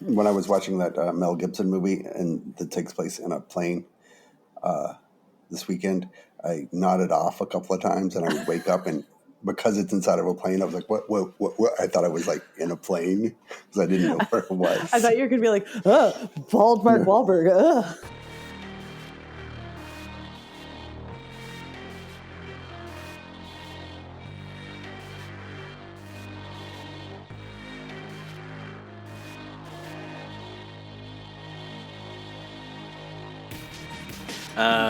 when I was watching that Mel Gibson movie and that takes place in a plane this weekend, I nodded off a couple of times and I would wake up and because it's inside of a plane, I was like, what? I thought I was like in a plane because I didn't know where it was. I thought you were going to be like, bald Mark Wahlberg,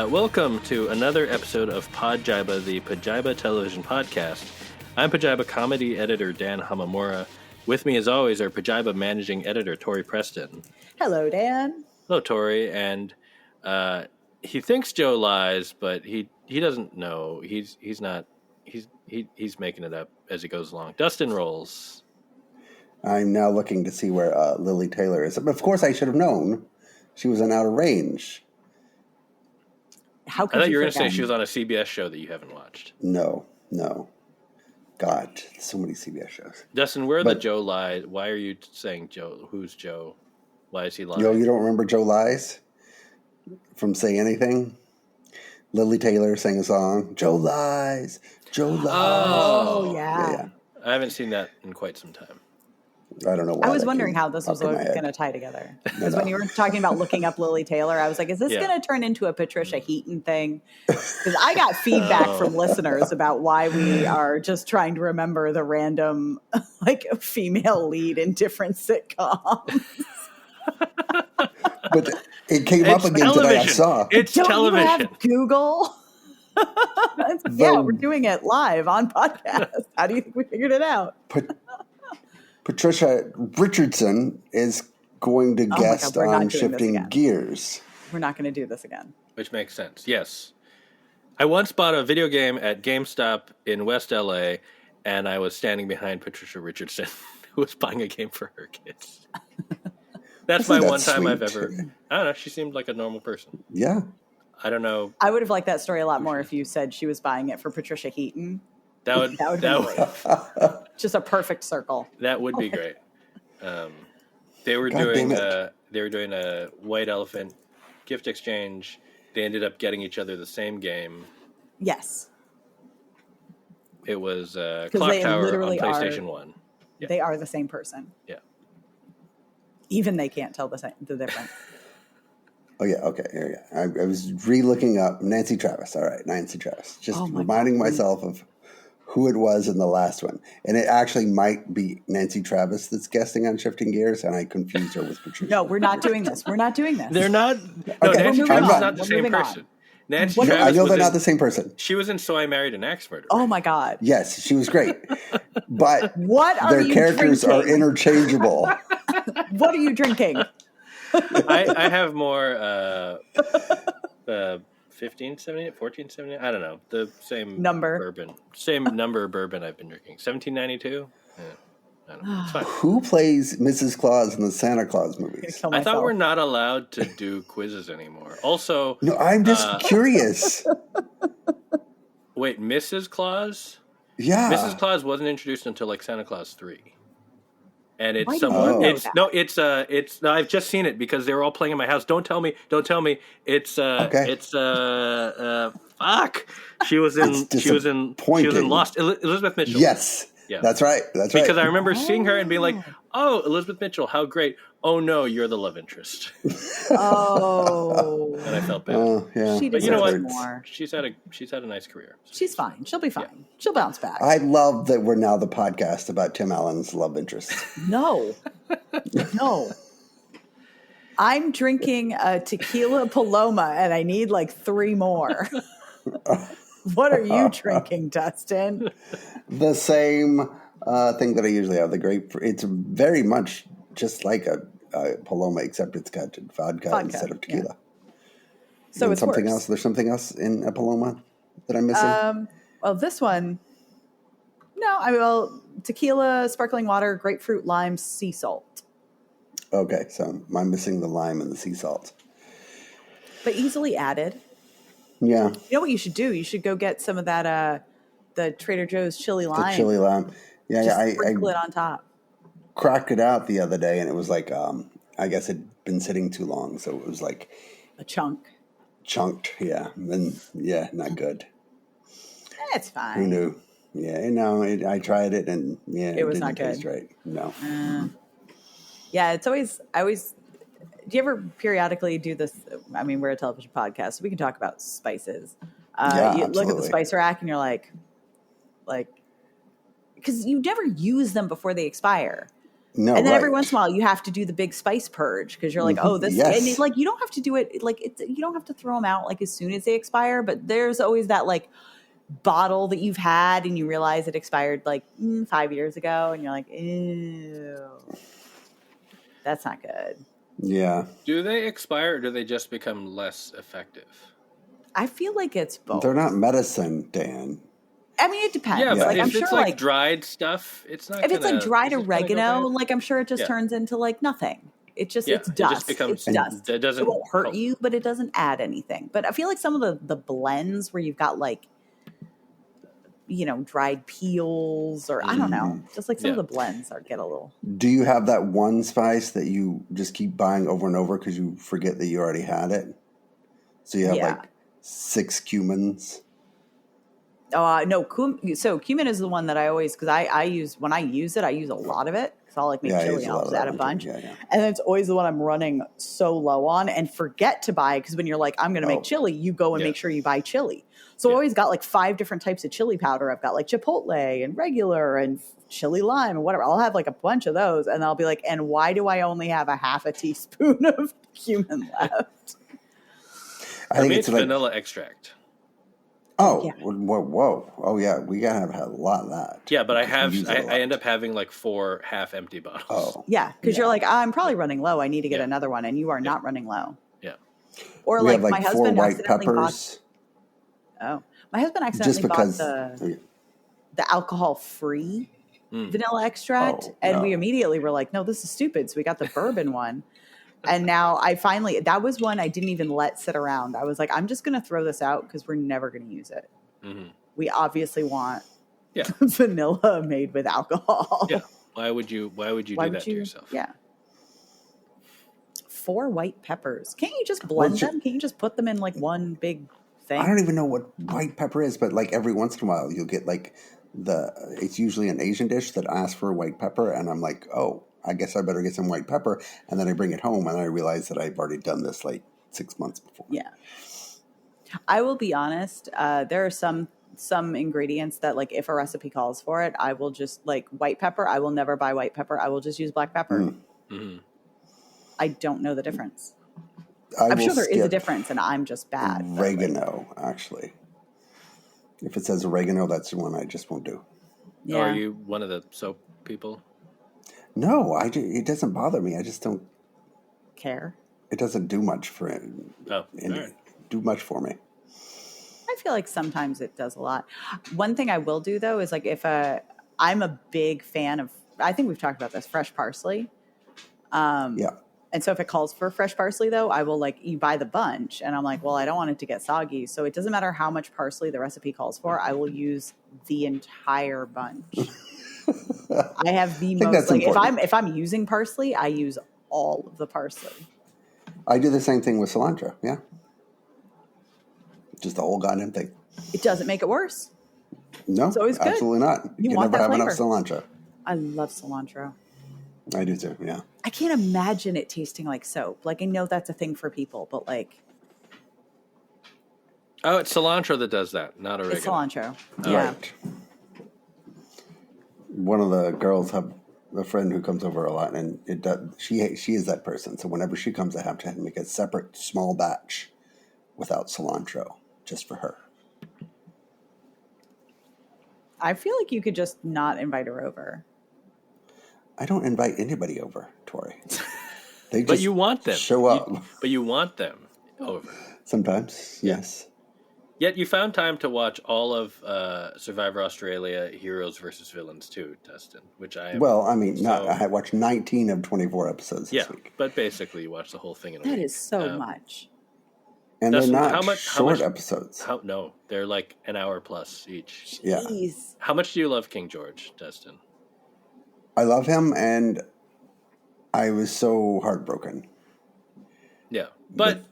Welcome to another episode of Podjiba, the Podjiba television podcast. I'm Podjiba comedy editor Dan Hamamura. With me, as always, our Podjiba managing editor Tori Preston. Hello, Dan. Hello, Tori. And he thinks Joe lies, but he doesn't know. He's making it up as he goes along. Dustin rolls. I'm now looking to see where Lily Taylor is. Of course, I should have known. She was in Outer Range. How could I thought you were forget? going to say she was on a CBS show that you haven't watched. No. God, so many CBS shows. Dustin, where the Joe lies? Why are you saying Joe? Who's Joe? Why is he lying? You don't remember Joe Lies from Say Anything? Lily Taylor sang a song. Joe Lies. Joe Lies. Oh, yeah. I haven't seen that in quite some time. I don't know why. I was wondering how this was going to tie together. Because when you were talking about looking up Lily Taylor, I was like, is this going to turn into a Patricia Heaton thing? Because I got feedback from listeners about why we are just trying to remember the random like female lead in different sitcoms. But it came up again today. I saw. It's television. You have Google? Yeah, we're doing it live on podcast. How do you think we figured it out? Patricia Richardson is going to guest on Shifting Gears. We're not going to do this again. Which makes sense, yes. I once bought a video game at GameStop in West LA, and I was standing behind Patricia Richardson, who was buying a game for her kids. That's my one time I've ever... I don't know, she seemed like a normal person. Yeah. I don't know. I would have liked that story a lot more if you said she was buying it for Patricia Heaton. That would be just a perfect circle. That would be great. They were doing a White Elephant gift exchange. They ended up getting each other the same game. Yes. It was Clock Tower on PlayStation 1. Yeah. They are the same person. Yeah. Even they can't tell the difference. Oh, yeah. Okay. Here we go. I was re-looking up Nancy Travis. All right. Nancy Travis. Just reminding myself of who it was in the last one. And it actually might be Nancy Travis that's guesting on Shifting Gears, and I confused her with Patricia. No, we're not doing this. They're not. No, Nancy Travis is not the same person. Nancy Travis I know they're not the same person. She was in So I Married an Axe Murderer. Oh, my God. Yes, she was great. But their characters are interchangeable. What are you drinking? I have more 1570, 1470. I don't know. The same number bourbon. Same number of bourbon I've been drinking. 1792. Yeah, I don't know. It's fine. Who plays Mrs. Claus in the Santa Claus movies? I thought we're not allowed to do quizzes anymore. Also, no, I'm just curious. Wait, Mrs. Claus? Yeah, Mrs. Claus wasn't introduced until like Santa Claus 3. And it's I've just seen it because they were all playing in my house. Don't tell me. It's fuck. She was in Lost. Elizabeth Mitchell. Yes. Yeah. That's right. Because I remember seeing her and being like, "Oh, Elizabeth Mitchell, how great! Oh no, you're the love interest." Oh. And I felt bad. Yeah. She but you know what? More. She's had a nice career. So. She's fine. She'll be fine. Yeah. She'll bounce back. I love that we're now the podcast about Tim Allen's love interest. No. I'm drinking a tequila Paloma, and I need like 3 more. What are you drinking, Dustin? The same thing that I usually have. The grape. It's very much just like a Paloma, except it's got vodka instead of tequila. Yeah. So and it's something worse. else. There's something else in a Paloma that I'm missing. Well, this one. No, tequila, sparkling water, grapefruit, lime, sea salt. Okay, so I'm missing the lime and the sea salt. But easily added. Yeah. You know what you should do? You should go get some of that, the Trader Joe's chili lime. The chili lime. Yeah, Just sprinkle it on top. Cracked it out the other day, and it was like I guess it'd been sitting too long, so it was like a chunked. Yeah, and not good. It's fine. Who knew? Yeah, no, I tried it, and it was didn't not good. Taste right. No. Yeah, it's always. Do you ever periodically do this? I mean, we're a television podcast, so we can talk about spices. You look at the spice rack, and you're like, because you never use them before they expire. No, and then every once in a while you have to do the big spice purge because you're like, oh, this, and it's like you don't have to do it you don't have to throw them out like as soon as they expire, but there's always that like bottle that you've had and you realize it expired like 5 years ago, and you're like, ew, that's not good. Yeah. Do they expire or do they just become less effective? I feel like it's both. They're not medicine, Dan. I mean, it depends. Yeah, but like, if I'm it's sure, like dried stuff, it's not. If it's like dried oregano, like I'm sure it just turns into like nothing. It just it's dust. It just becomes, it's dust. It doesn't. It won't hurt you, but it doesn't add anything. But I feel like some of the blends where you've got like, dried peels or I don't know, just like some of the blends get a little. Do you have that one spice that you just keep buying over and over because you forget that you already had it? So you have like 6 cumins. No, so cumin is the one that I always, because I use, when I use it, I use a lot of it. So I'll like make chili and I'll just add a bunch. And it's always the one I'm running so low on and forget to buy, because when you're like, I'm going to make chili, you go and make sure you buy chili. So I always got like 5 different types of chili powder. I've got like chipotle and regular and chili lime and whatever. I'll have like a bunch of those and I'll be like, and why do I only have a half a teaspoon of cumin left? I think it's vanilla extract. Oh, whoa. Oh, yeah. We got to have had a lot of that. Yeah, but I end up having like 4 half-empty bottles. Oh. Yeah, because you're like, I'm probably running low. I need to get another one. And you are not running low. Yeah. Or we like have my husband 4 white peppers. My husband accidentally bought the alcohol-free vanilla extract. We immediately were like, no, this is stupid. So we got the bourbon one. And now that was one I didn't even let sit around. I was like, I'm just going to throw this out because we're never going to use it. Mm-hmm. We obviously want vanilla made with alcohol. Yeah. Why would you do that to yourself? Yeah. 4 white peppers. Can't you just blend them? Can't you just put them in like one big thing? I don't even know what white pepper is, but like every once in a while you'll get like it's usually an Asian dish that asks for white pepper. And I'm like, oh, I guess I better get some white pepper. And then I bring it home and I realize that I've already done this like 6 months before. Yeah. I will be honest. There are some ingredients that like if a recipe calls for it, I will just like white pepper. I will never buy white pepper. I will just use black pepper. Mm-hmm. I don't know the difference. I'm sure there is a difference and I'm just bad. Oregano, actually. If it says oregano, that's the one I just won't do. Yeah. Are you one of the soap people? No, it doesn't bother me. I just don't care. It doesn't do much for it. Do much for me. I feel like sometimes it does a lot. One thing I will do though is like if I'm a big fan of, I think we've talked about this, fresh parsley. And so if it calls for fresh parsley though, I will you buy the bunch and I'm like, well, I don't want it to get soggy. So it doesn't matter how much parsley the recipe calls for. I will use the entire bunch. I have the most if I'm using parsley, I use all of the parsley. I do the same thing with cilantro. Yeah. Just the whole goddamn thing. It doesn't make it worse. No, it's always good. Absolutely not. You can never have enough cilantro. I love cilantro. I do too, yeah. I can't imagine it tasting like soap. Like I know that's a thing for people, but like oh, it's cilantro that does that, not oregano. It's cilantro. Yeah. Right. One of the girls have a friend who comes over a lot, and she is that person. So whenever she comes, I have to make a separate small batch without cilantro, just for her. I feel like you could just not invite her over. I don't invite anybody over, Tori. They just but you want them. Show up. But you want them over. Sometimes, yes. Yet you found time to watch all of Survivor Australia Heroes versus Villains 2, Dustin, which I am. Well, I mean, I watched 19 of 24 episodes this week. But basically you watched the whole thing in a week. That is so much. And Dustin, they're not short episodes. No, they're like an hour plus each. Yeah. Jeez. How much do you love King George, Dustin? I love him, and I was so heartbroken. Yeah, but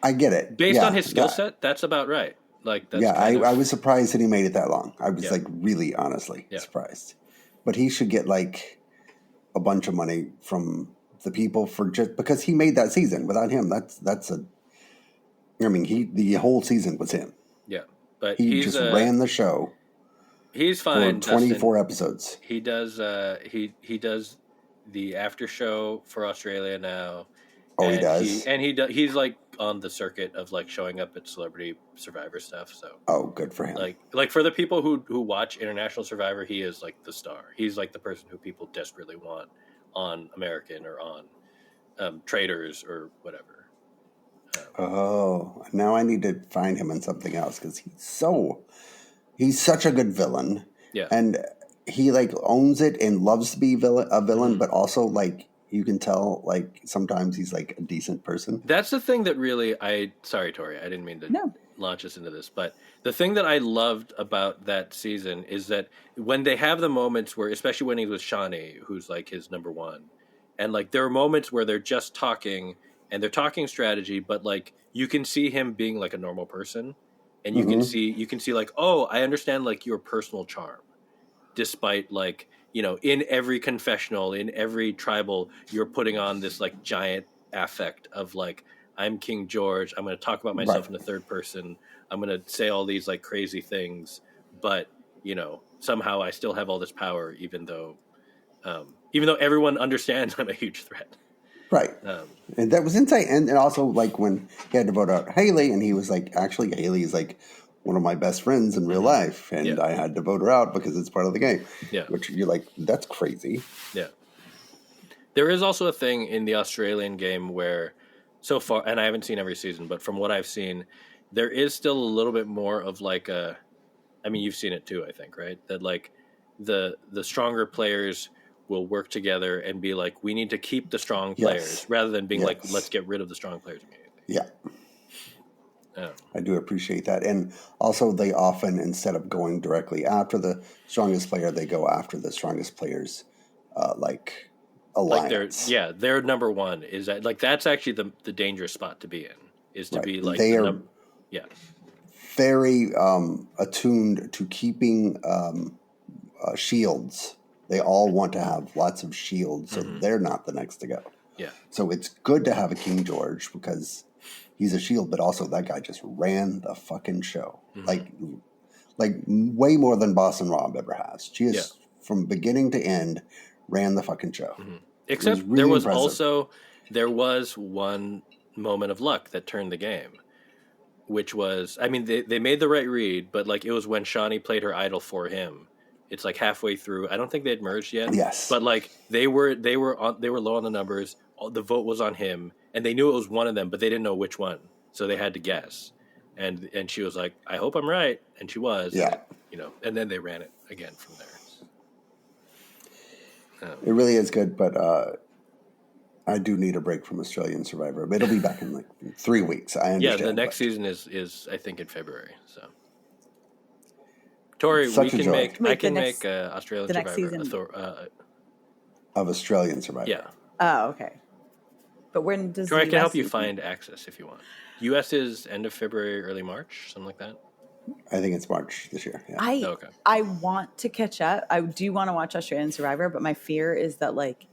I get it. Based on his skill set, that's about right. Like that's I was surprised that he made it that long. I was like really honestly surprised. But he should get like a bunch of money from the people for just because he made that season. Without him, the whole season was him. Yeah, but he just ran the show. He's fine. For 24 episodes. He does. He does the after show for Australia now. Oh, he does. He's like on the circuit of like showing up at Celebrity Survivor stuff. So good for him. Like for the people who watch International Survivor, he is like the star. He's like the person who people desperately want on American or on Traders or whatever. Now I need to find him in something else because he's such a good villain. Yeah, and he like owns it and loves to be a villain, but also like. You can tell, like, sometimes he's, like, a decent person. That's the thing that really sorry, Tori, I didn't mean to launch us into this, but the thing that I loved about that season is that when they have the moments where, especially when he's with Shawnee, who's, like, his number one, and, like, there are moments where they're just talking, and they're talking strategy, but, like, you can see him being, like, a normal person, and you can see, like, oh, I understand, like, your personal charm, despite, like, in every confessional, in every tribal, you're putting on this like giant affect of like, I'm King George. I'm going to talk about myself in the third person. I'm going to say all these like crazy things, but somehow I still have all this power, even though everyone understands I'm a huge threat. Right. And that was insane. And also like when he had to vote out Haley and he was like, actually Haley is like, one of my best friends in real life, and I had to vote her out because it's part of the game. Yeah. Which you're like, that's crazy. Yeah. There is also a thing in the Australian game where so far, and I haven't seen every season, but from what I've seen, there is still a little bit more of like you've seen it too, I think, right? That like the stronger players will work together and be like, we need to keep the strong players rather than being like, let's get rid of the strong players immediately. Yeah. I do appreciate that. And also they often, instead of going directly after the strongest player, they go after the strongest player's alliance. Like their number one is that like that's actually the dangerous spot to be in, is to be like they are very attuned to keeping shields. They all want to have lots of shields, so they're not the next to go. Yeah. So it's good to have a King George because he's a shield, but also that guy just ran the fucking show. Like way more than Boston Rob ever has. She is, from beginning to end, ran the fucking show. Except really there was one moment of luck that turned the game, which was, they made the right read, but like it was when Shawnee played her idol for him. It's like halfway through. I don't think they'd merged yet. Yes. But like they were low on the numbers. The vote was on him. And they knew it was one of them, but they didn't know which one. So they had to guess. And she was like, I hope I'm right. And she was. Yeah. And then they ran it again from there. It really is good, but I do need a break from Australian Survivor. But it'll be back in like 3 weeks. I understand. Yeah, the next season is I think in February. So, Tori, I can make Australian Survivor of Australian Survivor. Yeah. Oh, okay. But when does Tori, I can help you find access if you want. U.S. is end of February, early March, something like that. I think it's March this year. Yeah. I want to catch up. I do want to watch Australian Survivor, but my fear is that like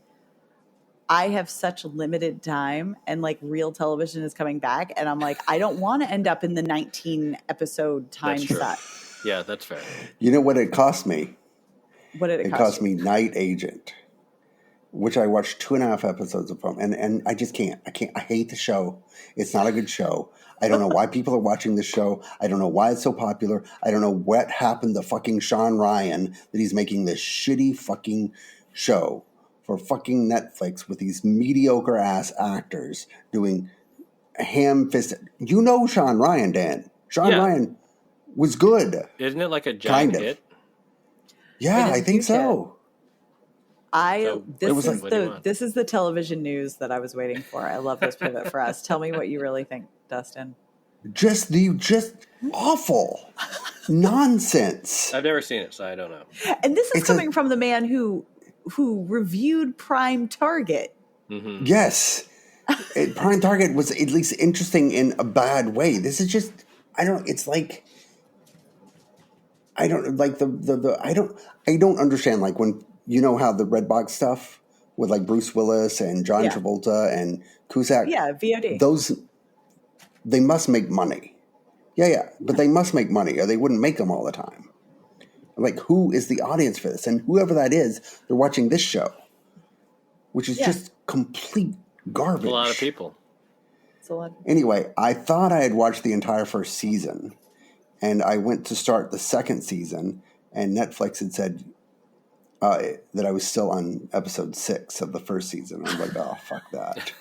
I have such limited time and like real television is coming back, and I'm like, I don't want to end up in the 19 episode time set. Yeah, that's fair. You know what it cost me? What did it cost? It cost me Night Agent, which I watched 2.5 episodes of, and I just can't. I hate the show. It's not a good show. I don't know why people are watching this show. I don't know why it's so popular. I don't know what happened to fucking Sean Ryan that he's making this shitty fucking show for fucking Netflix with these mediocre ass actors doing ham-fisted. You know Sean Ryan, Dan. Sean Ryan was good. Isn't it like a giant hit? Yeah, I think so. This is the television news that I was waiting for. I love this pivot for us. Tell me what you really think, Dustin. Just awful nonsense. I've never seen it, so I don't know. And this is coming from the man who reviewed Prime Target. Mm-hmm. Yes. Prime Target was at least interesting in a bad way. This is just, it's like, I don't like I don't understand, like, when, you know how the Redbox stuff with like Bruce Willis and John Travolta and Cusack. Yeah, VOD. Those, they must make money. Yeah. But they must make money or they wouldn't make them all the time. Like, who is the audience for this? And whoever that is, they're watching this show, which is just complete garbage. A lot of people. It's a lot. Anyway, I thought I had watched the entire first season, and I went to start the second season, and Netflix had said that I was still on episode 6 of the first season. I was like, oh, fuck that.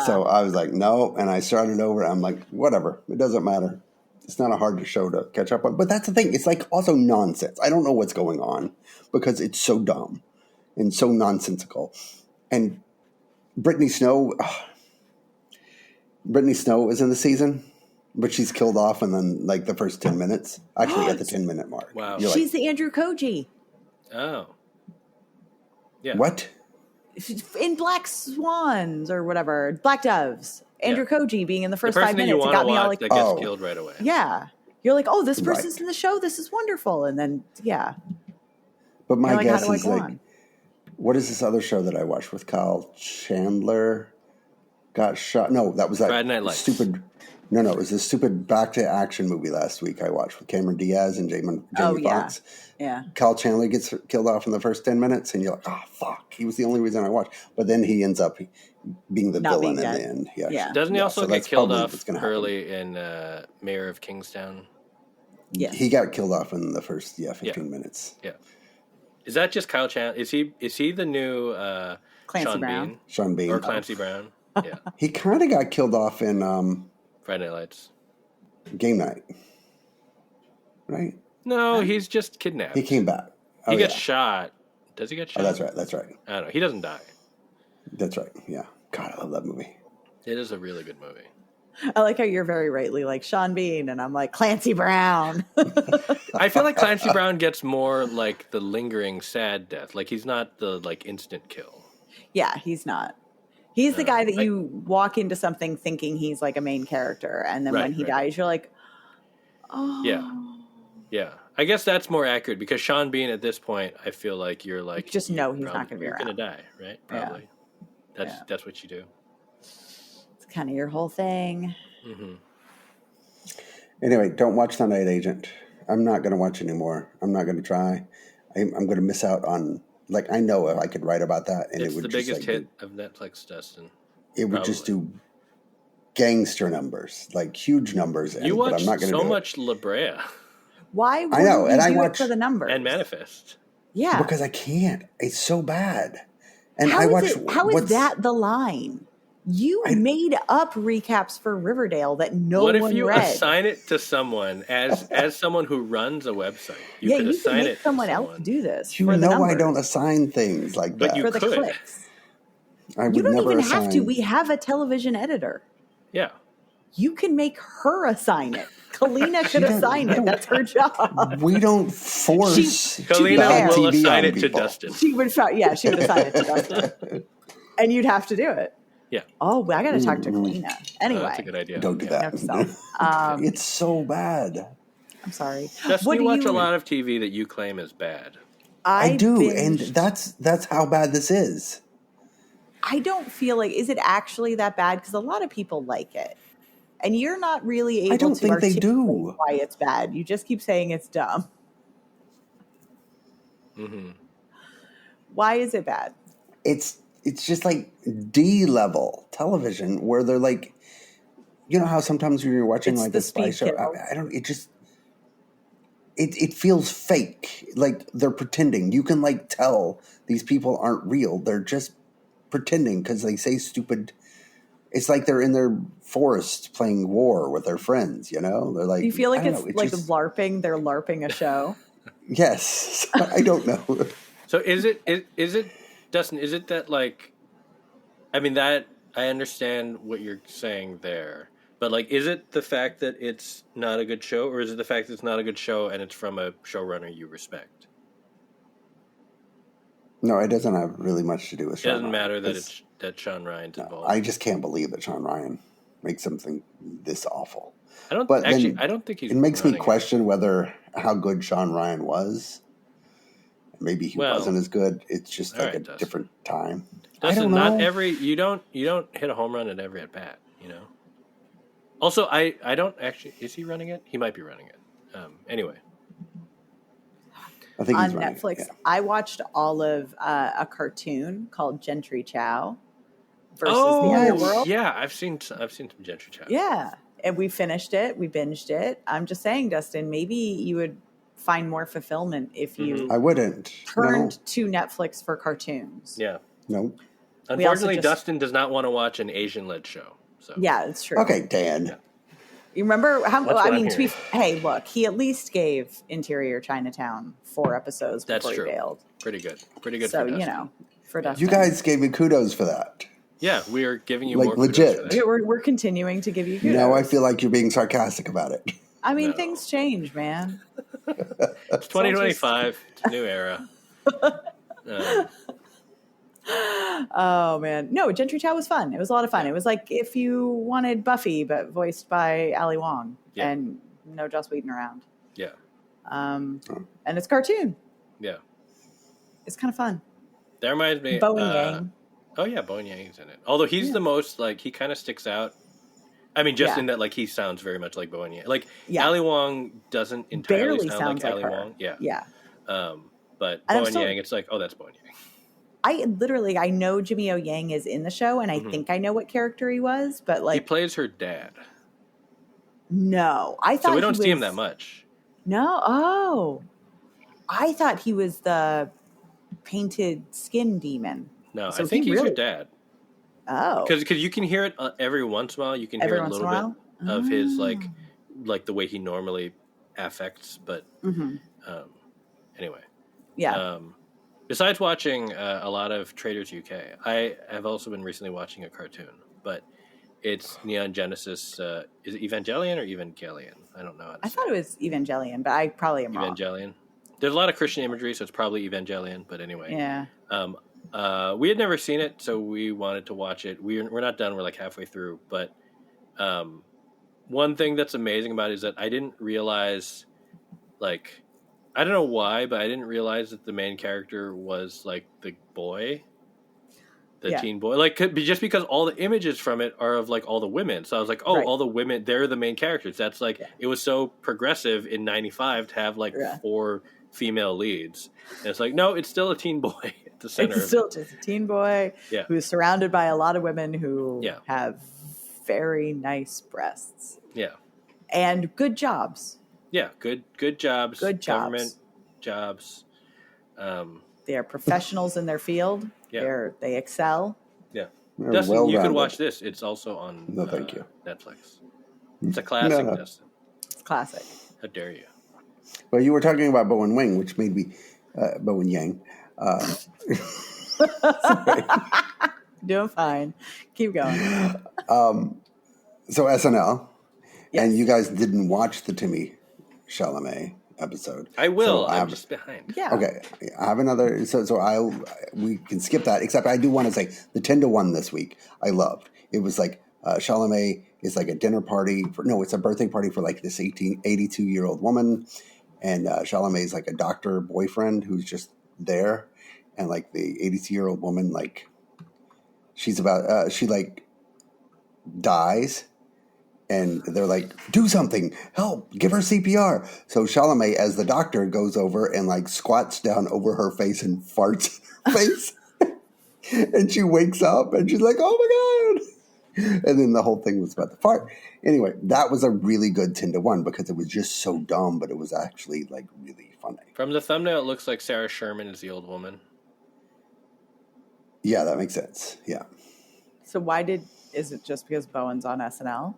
So I was like, no, and I started over. I'm like, whatever. It doesn't matter. It's not a hard show to catch up on. But that's the thing. It's like also nonsense. I don't know what's going on because it's so dumb and so nonsensical. And Brittany Snow is in the season, but she's killed off in then like the first 10 minutes. Actually, at the 10-minute mark. Wow. She's the Andrew Koji. Oh. Yeah. What? In Black Swans or whatever. Black Doves. Andrew Koji being in the first 5 minutes. It got me all like, that gets killed right away. Yeah. You're like, oh, this person's in the show. This is wonderful. And then, But my guess is like, what is this other show that I watched with Kyle Chandler? Got shot. No, that was that Friday Night Lights. Stupid. No, it was this stupid Back to Action movie last week I watched with Cameron Diaz and Jamie Foxx. Yeah. Kyle Chandler gets killed off in the first 10 minutes, and you're like, oh, fuck. He was the only reason I watched. But then he ends up being the villain in the end. Yeah. Doesn't he also get killed off early in Mayor of Kingstown? Yeah. He got killed off in the first 15 minutes. Yeah. Is that just Kyle Chandler? Is he the new Clancy Sean Brown? Bean? Sean Bean. Or Clancy Brown? Yeah. He kind of got killed off in Friday Night Lights. Game Night. Right? No, he's just kidnapped. He came back. He gets shot. Does he get shot? Oh, that's right. I don't know. He doesn't die. That's right. Yeah. God, I love that movie. It is a really good movie. I like how you're very rightly like Sean Bean, and I'm like Clancy Brown. I feel like Clancy Brown gets more like the lingering sad death. Like he's not the like instant kill. Yeah, he's not. He's the guy that you walk into something thinking he's like a main character, and then when he dies, you're like, oh. Yeah. I guess that's more accurate because Sean Bean at this point, I feel like you're like you just know he's not going to be around. You're going to die, right? Probably. Yeah. That's what you do. It's kind of your whole thing. Mm-hmm. Anyway, don't watch The Night Agent. I'm not going to watch anymore. I'm not going to try. I'm going to miss out on. Like, I know if I could write about that, and it's it would the just biggest hit of Netflix, Dustin. It would just do gangster numbers, like huge numbers. You watch but I'm not gonna so much La Brea. Why would you do it for the numbers? And Manifest. Yeah. Because I can't. It's so bad. And how is that the line? You made up recaps for Riverdale that no one read. What if you assign it to someone as someone who runs a website? You could assign it to someone else do this. You know I don't assign things like that. But you for the could. clicks. I would you don't never even assign. have to. We have a television editor. Yeah. You can make her assign it. Kalina could assign it. That's her job. We don't force. Kalina will assign it to people. Dustin. She would assign it to Dustin. And you'd have to do it. Yeah. Oh, I got to talk to Kalina. Anyway. That's a good idea. Don't do that. It's so bad. I'm sorry. Dustin, you watch a lot of TV that you claim is bad. I do, and that's how bad this is. I don't feel like, is it actually that bad? Because a lot of people like it. And you're not really able to articulate why it's bad. You just keep saying it's dumb. Mm-hmm. Why is it bad? It's just like D-level television where they're like, you know how sometimes when you're watching like a spy show, it feels fake. Like they're pretending. You can like tell these people aren't real. They're just pretending because they say stupid. It's like they're in their forest playing war with their friends, you know? They're like, you feel like it's like just LARPing. They're LARPing a show. Yes. I don't know. So is it, Dustin, is it that like, I mean, that I understand what you're saying there, but like, is it the fact that it's not a good show, or is it the fact that it's not a good show and it's from a showrunner you respect? No, it doesn't have really much to do with Sean Ryan. It doesn't matter that Sean Ryan's involved. I just can't believe that Sean Ryan makes something this awful. I don't think he's. It makes me question how good Sean Ryan was. Maybe he wasn't as good. It's just like a different time. I don't know. You don't hit a home run at every at bat. Also, I don't actually. Is he running it? He might be running it. Anyway. I think on Netflix, yeah. I watched all of a cartoon called Gentry Chow versus the Underworld. Yeah, I've seen some Gentry Chow. Yeah, and we finished it. We binged it. I'm just saying, Dustin, maybe you would find more fulfillment if you I wouldn't turned to Netflix for cartoons. Yeah. No. Unfortunately, Dustin does not want to watch an Asian-led show. So. Yeah, it's true. Okay, Dan. Yeah. You remember how? Hey, look, he at least gave Interior Chinatown 4 episodes before he bailed. Pretty good. So for Dustin, you guys gave me kudos for that. Yeah, we are giving you more legit. Kudos for that. We're continuing to give you kudos. Now I feel like you're being sarcastic about it. I mean, things change, man. It's 2025. It's a new era. Oh man, no, Gentry Chow was fun. It was a lot of fun. It was like if you wanted Buffy but voiced by Ali Wong and no Joss Whedon around. Yeah. And it's cartoon. Yeah. It's kind of fun. That reminds me. Bowen Yang. Oh yeah, Bowen Yang's in it. Although he's the most he kind of sticks out. I mean, just in that he sounds very much like Bowen Yang. Ali Wong doesn't entirely sound like Ali Wong. Yeah. Yeah. But Bowen Yang, it's like, oh, that's Bowen Yang. I know Jimmy O Yang is in the show, and I think I know what character he was, but he plays her dad. No, I thought so. We don't see him that much. No, I thought he was the painted skin demon. No, so I think he's her dad. Oh, because you can hear it every once in a while. You can hear a little bit of his like the way he normally affects, but anyway, yeah. Besides watching a lot of Traders UK, I have also been recently watching a cartoon, but it's Neon Genesis. Is it Evangelion or Evangelion? I don't know. I thought it was Evangelion, but I probably am wrong. Evangelion. There's a lot of Christian imagery, so it's probably Evangelion. But anyway, yeah. We had never seen it, so we wanted to watch it. We're not done. We're like halfway through. But one thing that's amazing about it is that I didn't realize, I don't know why, but I didn't realize that the main character was the boy, teen boy. Just because all the images from it are of all the women, so I was like, oh, all the women, they're the main characters. That's it was so progressive in '95 to have 4 female leads, and it's no, it's still a teen boy at the center. It's still just a teen boy who's surrounded by a lot of women who have very nice breasts. Yeah, and good jobs. Yeah, good jobs. Good jobs. Government jobs. They are professionals in their field. Yeah. They excel. Yeah. Dustin, you can watch this. It's also on thank you. Netflix. It's a classic, Dustin. It's classic. How dare you? Well, you were talking about Bowen Wing, which made me Bowen Yang. Doing fine. Keep going. So SNL, and you guys didn't watch the Timothee Chalamet episode. I will. I'm just behind. Yeah. Okay. I have another. So we can skip that. Except I do want to say the 10-1 this week. I loved. It was Chalamet is a dinner party it's a birthday party for this 82-year-old woman, and Chalamet is a doctor boyfriend who's just there, and the 82-year-old woman she's about she dies. And they're do something, help, give her CPR. So Chalamet, as the doctor, goes over and squats down over her face and farts in her face. And she wakes up and she's oh my God. And then the whole thing was about the fart. Anyway, that was a really good 10-1 because it was just so dumb, but it was actually really funny. From the thumbnail, it looks like Sarah Sherman is the old woman. Yeah, that makes sense. Yeah. So is it just because Bowen's on SNL?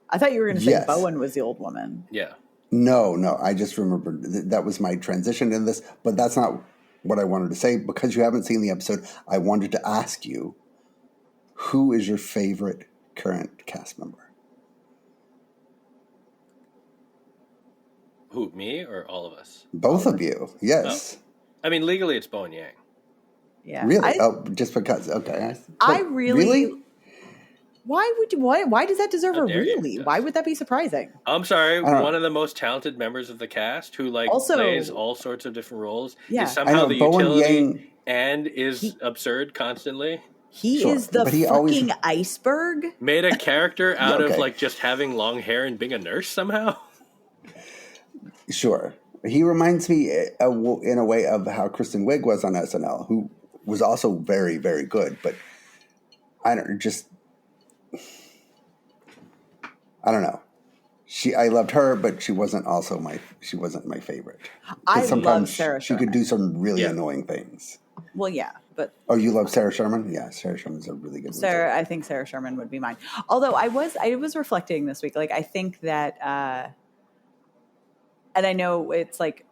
I thought you were going to say Bowen was the old woman. Yeah. No. I just remembered that was my transition in this, but that's not what I wanted to say. Because you haven't seen the episode, I wanted to ask you, who is your favorite current cast member? Who, me or all of us? Both of you, yes. Oh. I mean, legally it's Bowen Yang. Yeah. Really? Just because? Okay. I really. Why does that deserve a really? Why would that be surprising? I'm sorry. One of the most talented members of the cast who also plays all sorts of different roles is somehow the utility and is absurd constantly. He is the fucking iceberg. Made a character out of just having long hair and being a nurse somehow. Sure. He reminds me in a way of how Kristen Wiig was on SNL, who was also very, very good, but I don't know. I loved her, but she wasn't my favorite. I love Sarah Sherman. She could do some really annoying things. Well, yeah, but you love Sarah Sherman? Yeah, Sarah Sherman's a really good one. I think Sarah Sherman would be mine. Although I was reflecting this week, like I think that, and I know it's like,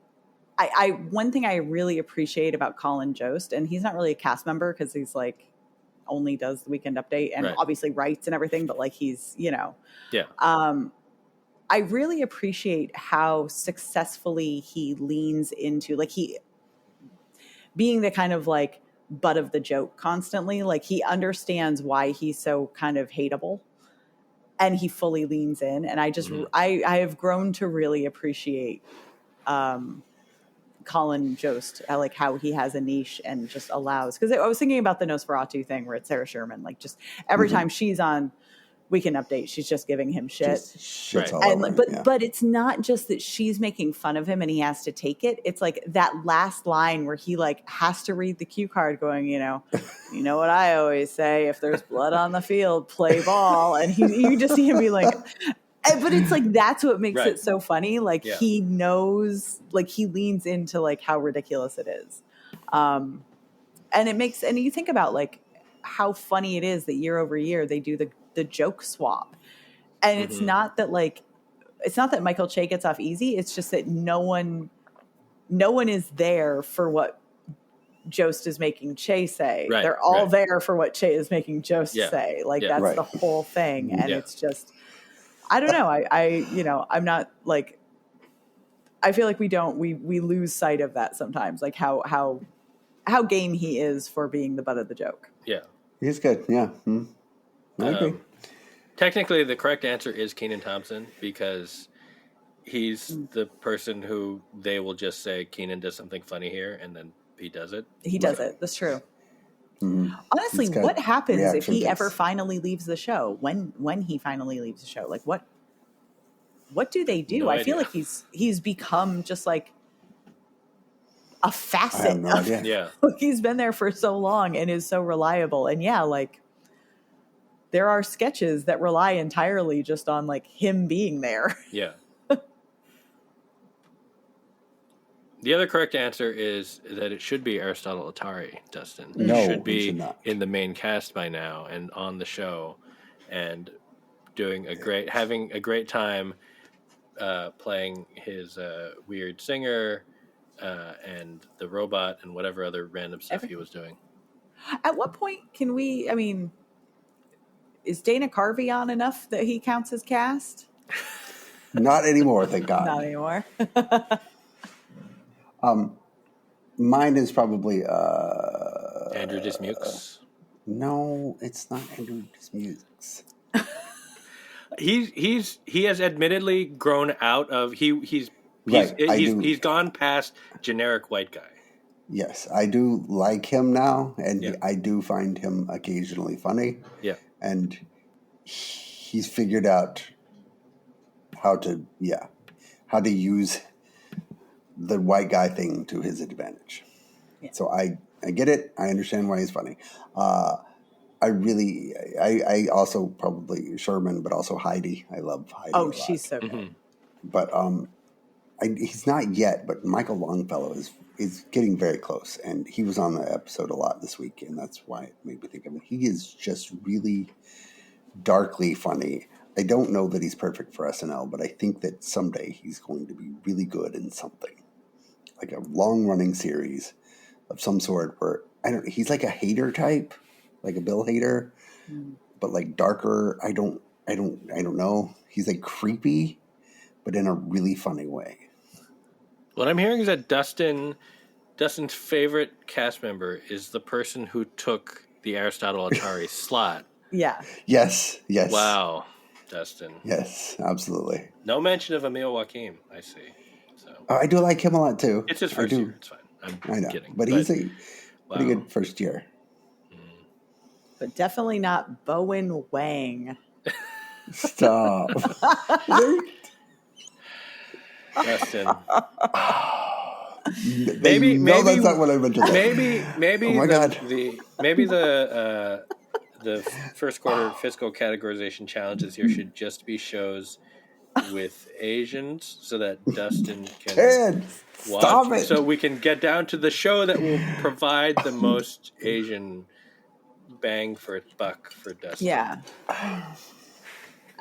I one thing I really appreciate about Colin Jost, and he's not really a cast member because he's like only does the Weekend Update and obviously writes and everything, but like he's, I really appreciate how successfully he leans into like he being the kind of like butt of the joke constantly. Like he understands why he's so kind of hateable and he fully leans in. And I just, I have grown to really appreciate Colin Jost, like how he has a niche and just allows, because I was thinking about the Nosferatu thing where it's Sarah Sherman, like just every time she's on Weekend Update, she's just giving him shit. But it's not just that she's making fun of him and he has to take it. It's like that last line where he like has to read the cue card going, you know what I always say, if there's blood on the field, play ball. And you just see him be like, but it's like, that's what makes it so funny. Like he knows, like he leans into like how ridiculous it is. And you think about like how funny it is that year over year, they do the joke swap. And it's not that Michael Che gets off easy. It's just that no one is there for what Jost is making Che say. They're all there for what Che is making Jost say. Like that's the whole thing. And it's just, I don't know. I'm not like, I feel like we lose sight of that sometimes. Like how game he is for being the butt of the joke. Yeah. He's good. Yeah. I agree. Technically, the correct answer is Kenan Thompson because he's the person who they will just say Kenan does something funny here, and then he does it. He does it. That's true. Honestly, what happens if he ever finally leaves the show? When he finally leaves the show, like what do they do? I feel like he's become just like a facet. I have no idea. He's been there for so long and is so reliable, and like. There are sketches that rely entirely just on like him being there. Yeah. The other correct answer is that it should be Aristotle Atari, Dustin. No, he should be in the main cast by now and on the show and having a great time playing his weird singer and the robot and whatever other random stuff he was doing. At what point can we, is Dana Carvey on enough that he counts as cast? Not anymore, thank God. Not anymore. Mine is probably Andrew Dismukes. No, it's not Andrew Dismukes. He has admittedly grown out of he's gone past generic white guy. Yes, I do like him now, and I do find him occasionally funny. Yeah. And he's figured out how to use the white guy thing to his advantage. Yeah. So I get it. I understand why he's funny. I also probably Sherman, but also Heidi. I love Heidi. Oh, she's so good. Mm-hmm. But he's not yet. But Michael Longfellow is getting very close, and he was on the episode a lot this week, and that's why it made me think of him. He is just really darkly funny. I don't know that he's perfect for SNL, but I think that someday he's going to be really good in something, like a long-running series of some sort. Where he's like a Hader type, like a Bill Hader, but like darker. I don't know. He's like creepy, but in a really funny way. What I'm hearing is that Dustin Dustin's favorite cast member is the person who took the Aristotle Atari slot. Yeah. Yes. Wow, Dustin. Yes, absolutely. No mention of Emil Joachim, I see. So I do like him a lot too. it's his first year. It's fine. I know, kidding. but he's a pretty good first year. But definitely not Bowen Wang. Stop. Dustin. maybe that's not what I meant to say. Maybe oh my God. The first quarter fiscal categorization challenges here should just be shows with Asians, so that Dustin can Ted, stop it. So we can get down to the show that will provide the most Asian bang for its buck for Dustin. Yeah.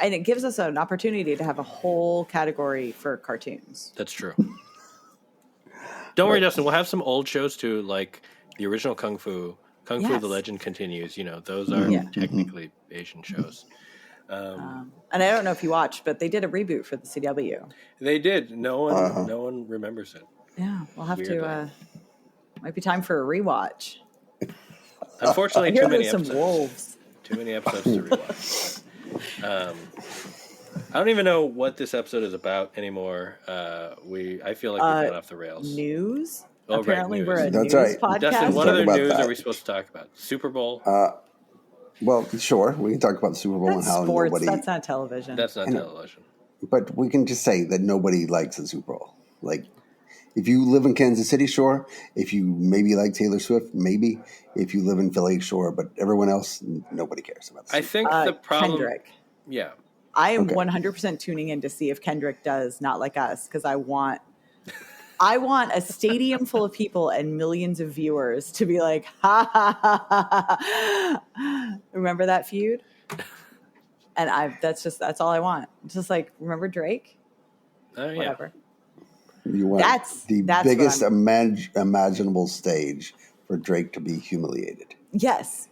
And it gives us an opportunity to have a whole category for cartoons. That's true. Don't worry, Dustin. We'll have some old shows too, like the original Kung Fu. Kung Fu: The Legend Continues. You know, those are technically Asian shows. And I don't know if you watched, but they did a reboot for the CW. They did. No one remembers it. Yeah, we'll have to. Might be time for a rewatch. Unfortunately, too many episodes. Some wolves. Too many episodes to rewatch. I don't even know what this episode is about anymore. I feel like we've gone off the rails. News. Oh, apparently, news. we're a That's news right. podcast. Dustin, what other news are we supposed to talk about? Super Bowl. Well, sure, we can talk about the Super Bowl and how sports. nobody. That's not television. That's not television. But we can just say that nobody likes the Super Bowl. Like, if you live in Kansas City, sure. If you maybe like Taylor Swift, maybe. If you live in Philly, sure. But everyone else, nobody cares about the Super Bowl. I think the problem. Kendrick. Yeah. I am 100% tuning in to see if Kendrick does Not Like Us, because I want a stadium full of people and millions of viewers to be like, ha ha ha ha. Remember that feud? And that's all I want. Just like, remember Drake? Yeah. Whatever. You want That's the biggest imaginable stage for Drake to be humiliated. Yes.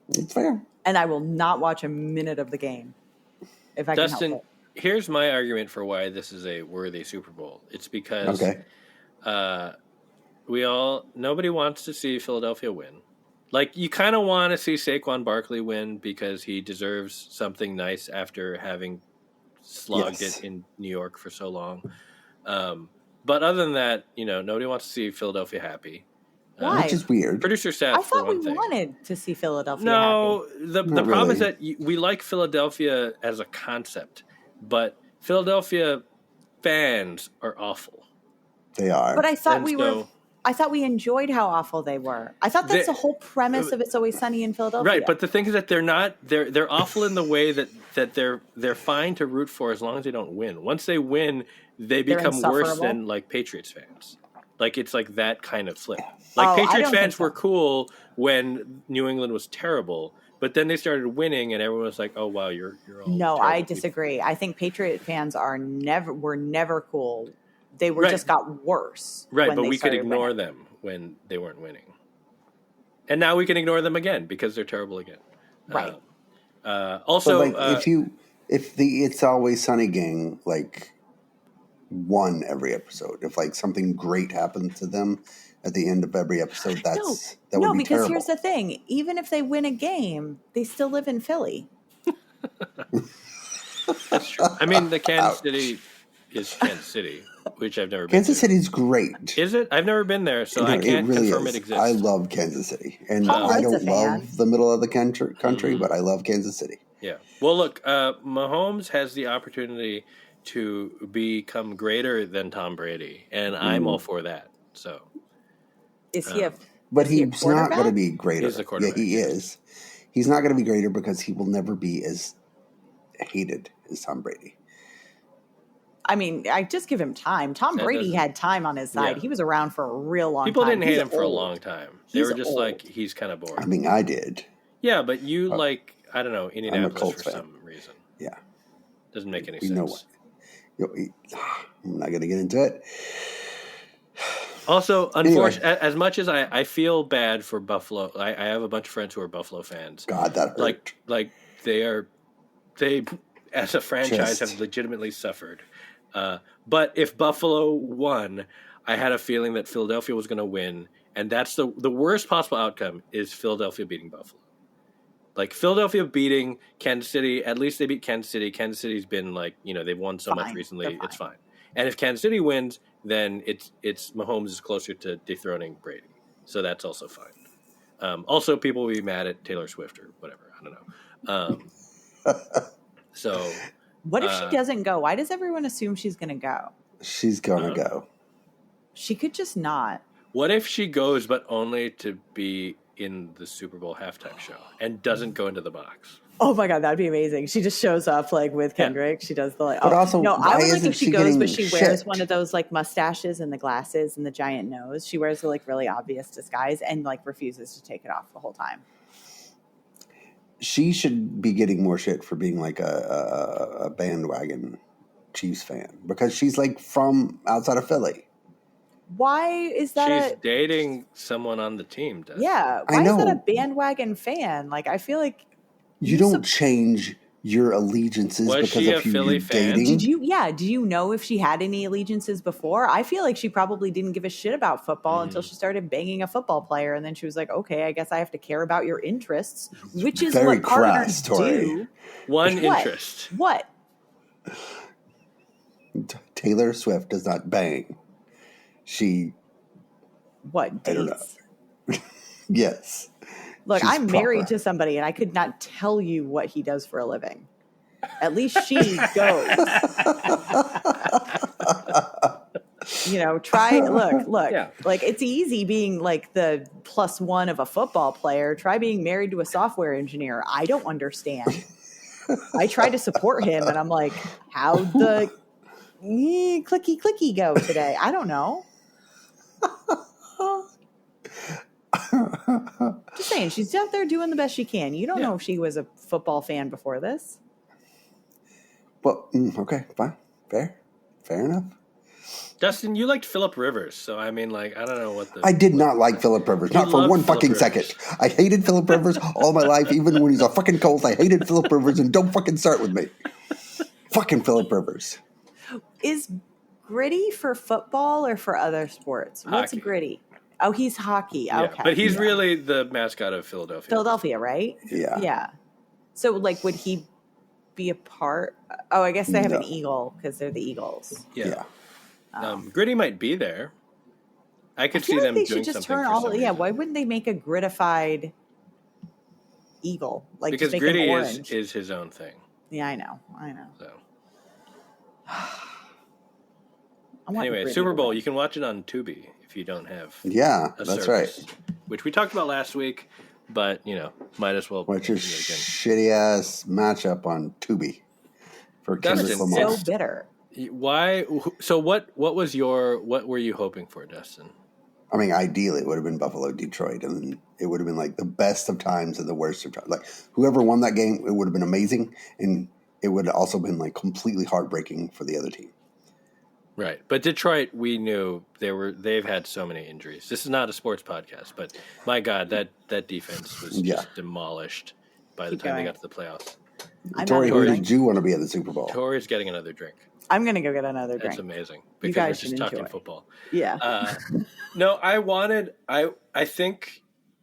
It's fair. And I will not watch a minute of the game if I can Dustin, help it. Here's my argument for why this is a worthy Super Bowl. It's because nobody wants to see Philadelphia win. Like, you kind of want to see Saquon Barkley win because he deserves something nice after having slogged it in New York for so long. But other than that, nobody wants to see Philadelphia happy. Why? Which is weird. Producer staff. I thought for one we thing. wanted to see Philadelphia. No, happy. the problem is that we like Philadelphia as a concept, but Philadelphia fans are awful. They are. But I thought I thought we enjoyed how awful they were. I thought that's the whole premise of It's Always Sunny in Philadelphia. Right, but the thing is that they're awful in the way that they're fine to root for as long as they don't win. Once they win, they become worse than like Patriots fans. Like, it's like that kind of flip. Like, Patriots fans were cool when New England was terrible, but then they started winning, and everyone was like, "Oh wow, you're all." No, I disagree. People. I think Patriot fans were never cool. They just got worse. Right, but we could ignore them when they weren't winning, and now we can ignore them again because they're terrible again. Right. Also, but if the It's Always Sunny gang won every episode, if something great happened to them at the end of every episode, that would be terrible. Because here's the thing: even if they win a game, they still live in Philly. That's true. I mean, the Kansas City is Kansas City, which I've never been to. Kansas City's great. Is it? I've never been there, so I can't confirm it exists. I love Kansas City, and I don't love the middle of the country, but I love Kansas City. Yeah. Well, look, Mahomes has the opportunity to become greater than Tom Brady, and I'm all for that. So, is he But he's not going to be greater. He's a quarterback. Yeah, he is. He's not going to be greater because he will never be as hated as Tom Brady. I mean, I just give him time. Tom Brady had time on his side. Yeah. He was around for a real long time. People didn't hate him for a long time. They were just like, he's kind of boring. I mean, I did. Yeah, but you I don't know, Indianapolis for some reason. Yeah. Doesn't make any sense. You know what? I'm not going to get into it. Also, unfortunately, as much as I feel bad for Buffalo, I have a bunch of friends who are Buffalo fans. God, that hurt. Like they as a franchise have legitimately suffered. But if Buffalo won, I had a feeling that Philadelphia was going to win, and that's the worst possible outcome is Philadelphia beating Buffalo. Like Philadelphia beating Kansas City, at least they beat Kansas City. Kansas City's been like, they've won so much recently. It's fine. And if Kansas City wins, then it's Mahomes is closer to dethroning Brady. So that's also fine. Also, people will be mad at Taylor Swift or whatever. I don't know. So what if she doesn't go? Why does everyone assume she's going to go? She's going to go. She could just not. What if she goes, but only to be in the Super Bowl halftime show and doesn't go into the box? Oh my God, that'd be amazing. She just shows up like with Kendrick. Yeah. She does the like. But also, no, I would like if she goes, but she wears shit? one of those like mustaches and the glasses and the giant nose. She wears the like really obvious disguise and like refuses to take it off the whole time. She should be getting more shit for being like a bandwagon Chiefs fan because she's like from outside of Philly. Why is that? She's dating someone on the team. Yeah. Why is that a bandwagon fan? Like, I feel like you don't change your allegiances because of who you're dating. Do you know if she had any allegiances before? I feel like she probably didn't give a shit about football until she started banging a football player, and then she was like, "Okay, I guess I have to care about your interests," which is very what partners do. One interest. What? Taylor Swift does not bang. She. What dates? I don't know. Yes. Look, I'm married to somebody, and I could not tell you what he does for a living. At least she goes. Try, look. Yeah. Like, it's easy being, like, the +1 of a football player. Try being married to a software engineer. I don't understand. I try to support him, and I'm like, how'd the clicky go today? I don't know. Just saying, she's out there doing the best she can. You don't know if she was a football fan before this. Well, okay, fine. Fair enough. Dustin, you liked Phillip Rivers, so I mean, like, I don't know what the... I did not like Phillip Rivers, not for one fucking second. I hated Phillip Rivers all my life, even when he's a fucking Colt. I hated Phillip Rivers, and don't fucking start with me. Fucking Phillip Rivers. Is gritty for football or for other sports? What's gritty? Oh, he's hockey. Okay. Yeah, but he's really the mascot of Philadelphia. Philadelphia, right? Yeah. Yeah. So, like, would he be a part? Oh, I guess they have an eagle because they're the Eagles. Yeah. Gritty might be there. I could see them doing something. They should just turn all. Yeah. Why wouldn't they make a grittified eagle? Like, because just make Gritty orange. is his own thing. Yeah, I know. So. Anyway, Super Bowl, you can watch it on Tubi if you don't have that's service, right. Which we talked about last week, but, might as well. Which is shitty-ass matchup on Tubi for Kendrick Lamar. So bitter. Why? So what were you hoping for, Dustin? I mean, ideally, it would have been Buffalo-Detroit, and it would have been like the best of times and the worst of times. Like, whoever won that game, it would have been amazing, and it would have also been like completely heartbreaking for the other team. Right, but Detroit, we knew they've had so many injuries. This is not a sports podcast, but my God, that defense was just demolished by the time they got to the playoffs. Tori, who did you want to be at the Super Bowl? Tori's getting another drink. I'm going to go get another drink. That's amazing because we're just talking football. Yeah. No, I think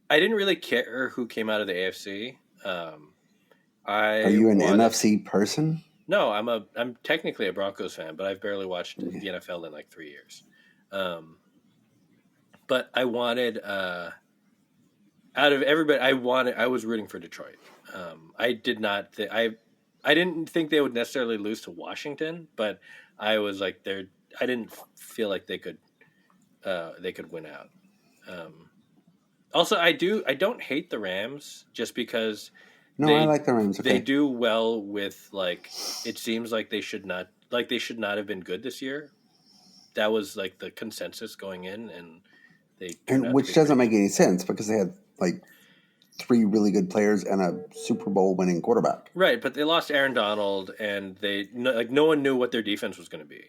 I didn't really care who came out of the AFC. Are you an NFC person? No, I'm technically a Broncos fan, but I've barely watched the NFL in like 3 years. But I wanted out of everybody, I was rooting for Detroit. I didn't think they would necessarily lose to Washington, but I was like I didn't feel like they could win out. Also, I don't hate the Rams just because. No, I like the Rams. Okay. They do well with like. It seems like they should not have been good this year. That was like the consensus going in, and which doesn't make any sense because they had like 3 really good players and a Super Bowl winning quarterback. Right, but they lost Aaron Donald, and no one knew what their defense was going to be,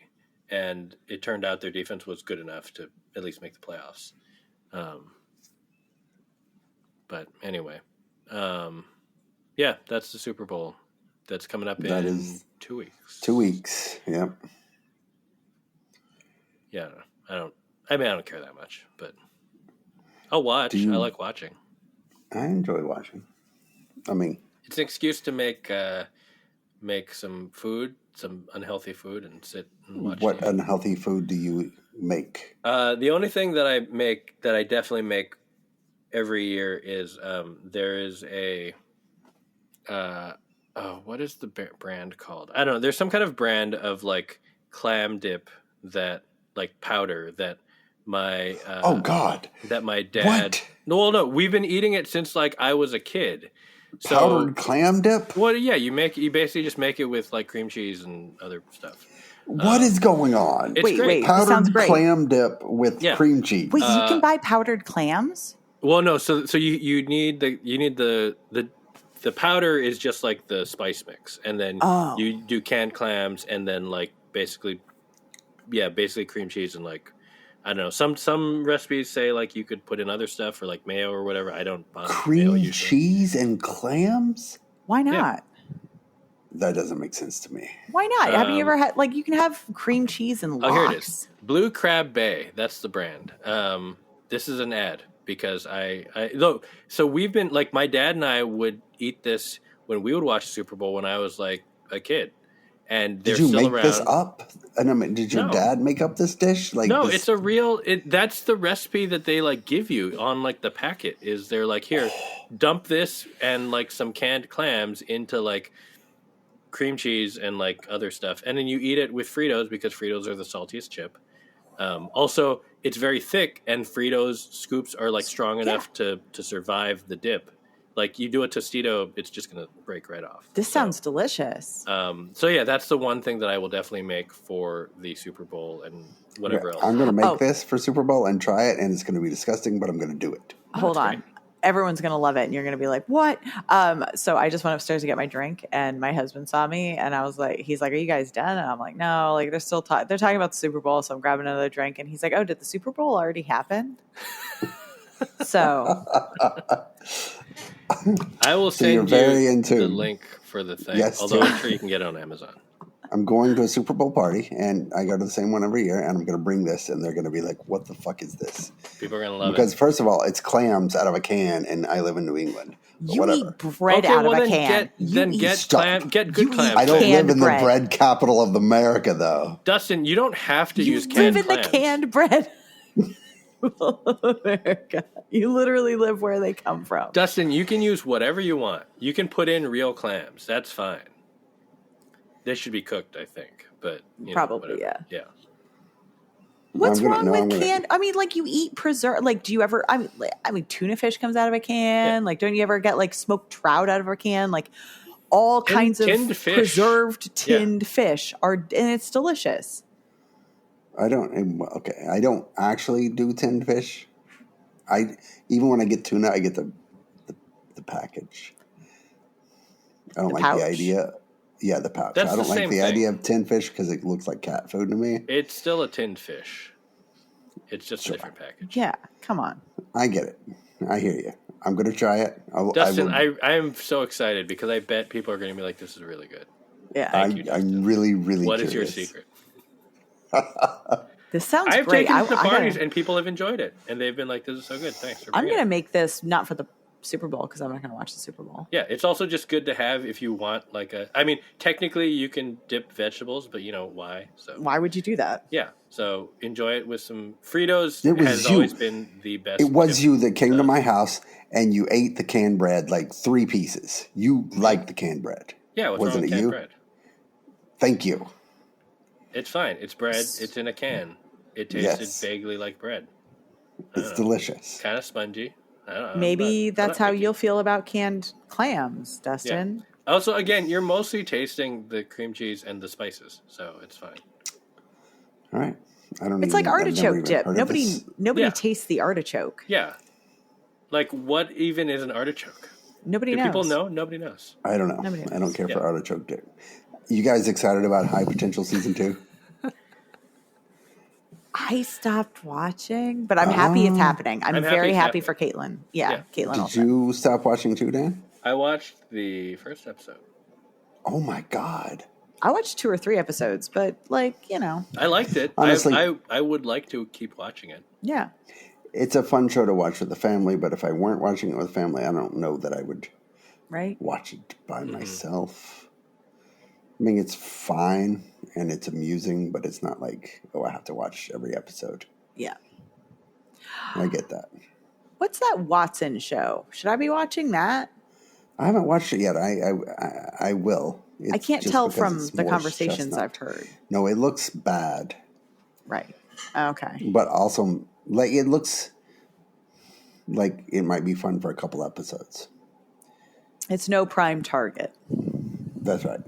and it turned out their defense was good enough to at least make the playoffs. But anyway. Yeah, that's the Super Bowl. That's coming up in 2 weeks. 2 weeks, yep. Yeah, I I mean, I don't care that much, but I'll watch. I like watching. I enjoy watching. I mean, it's an excuse to make some food, some unhealthy food, and sit and watch. What TV. Unhealthy food do you make? The only thing that I make, that I definitely make every year, is there is a what is the brand called? I don't know. There's some kind of brand of like clam dip, that like powder that my oh God, that my dad. What? No, we've been eating it since like I was a kid. So, powdered clam dip? Well, yeah, you basically just make it with like cream cheese and other stuff. What is going on? It's great. Powdered sounds great. clam dip with cream cheese. Wait, you can buy powdered clams? Well, no. So you need the powder is just like the spice mix, and then you do canned clams, and then like basically cream cheese and like, I don't know. Some recipes say like you could put in other stuff or like mayo or whatever. I don't bother cream cheese and clams. Why not? Yeah. That doesn't make sense to me. Why not? Have you ever had, like, you can have cream cheese and lox? Oh, here it is. Blue Crab Bay. That's the brand. This is an ad because so we've been like, my dad and I would eat this when we would watch Super Bowl when I was like a kid. And they're did you still make around. This up? And I mean, did your dad make up this dish? Like, no, this... it's a real. That's the recipe that they like give you on like the packet. Is they're like, here, dump this and like some canned clams into like cream cheese and like other stuff, and then you eat it with Fritos because Fritos are the saltiest chip. Also, it's very thick, and Fritos scoops are like strong enough to survive the dip. Like, you do a Tostito, it's just going to break right off. This sounds delicious. So yeah, that's the one thing that I will definitely make for the Super Bowl and whatever else. I'm going to make this for Super Bowl and try it, and it's going to be disgusting, but I'm going to do it. Hold on. Great. Everyone's going to love it, and you're going to be like, what? So I just went upstairs to get my drink, and my husband saw me, and I was like, he's like, are you guys done? And I'm like, no, like, they're still they're talking about the Super Bowl, so I'm grabbing another drink, and he's like, oh, did the Super Bowl already happen? So... I will send you the link for the thing, although I'm sure you can get it on Amazon. I'm going to a Super Bowl party, and I go to the same one every year, and I'm going to bring this, and they're going to be like, what the fuck is this? People are going to love it. Because, first of all, it's clams out of a can, and I live in New England. You eat bread out of a can. Get good clams. I don't live in the bread capital of America, though. Dustin, you don't have to use canned clams. You live in the canned bread. America. You literally live where they come from. Dustin, you can use whatever you want. You can put in real clams. That's fine. They should be cooked, I think. But probably, yeah. What's wrong with canned? I mean, like, you eat preserve. Like, do you ever? I mean, tuna fish comes out of a can. Yeah. Like, don't you ever get like smoked trout out of a can? Like, all kinds of preserved tinned fish are, and it's delicious. I don't actually do tinned fish. Even when I get tuna, I get the package. I don't like the idea. Yeah, the pouch. I don't like the idea of tinned fish because it looks like cat food to me. It's still a tinned fish. It's just a different package. Yeah, come on. I get it. I hear you. I'm going to try it. Dustin, I am so excited because I bet people are going to be like, this is really good. Yeah. Thank you, I'm really, really What curious. is your secret? This sounds I've great. I've taken it to parties and people have enjoyed it, and they've been like, "This is so good, thanks." I'm going to make this not for the Super Bowl because I'm not going to watch the Super Bowl. Yeah, it's also just good to have if you want I mean, technically you can dip vegetables, but why? So why would you do that? Yeah, so enjoy it with some Fritos. Has always been the best. It was you that came to my house and you ate the canned bread like 3 pieces. You liked the canned bread. Yeah, wasn't it canned bread? Thank you. It's fine. It's bread. It's in a can. It tasted vaguely like bread. It's delicious. Kind of spongy. Maybe that's how you'll feel about canned clams, Dustin. Yeah. Also, again, you're mostly tasting the cream cheese and the spices, so it's fine. All right. It's like artichoke dip. Nobody tastes the artichoke. Yeah. Like, what even is an artichoke? Nobody knows. Do people know? Nobody knows. I don't know. I don't care for artichoke dip. You guys excited about High Potential Season 2? I stopped watching, but I'm happy it's happening. I'm very happy for Caitlin. Yeah. Caitlin also. Did you stop watching too, Dan? I watched the first episode. Oh, my God. I watched 2 or 3 episodes, but like, I liked it. Honestly, I would like to keep watching it. Yeah. It's a fun show to watch with the family, but if I weren't watching it with family, I don't know that I would watch it by myself. I mean, it's fine and it's amusing, but it's not like, I have to watch every episode. Yeah. I get that. What's that Watson show? Should I be watching that? I haven't watched it yet. I will. I can't tell from the conversations I've heard. No, it looks bad. Right. Okay. But also, like, it looks like it might be fun for a couple episodes. It's no prime target. That's right.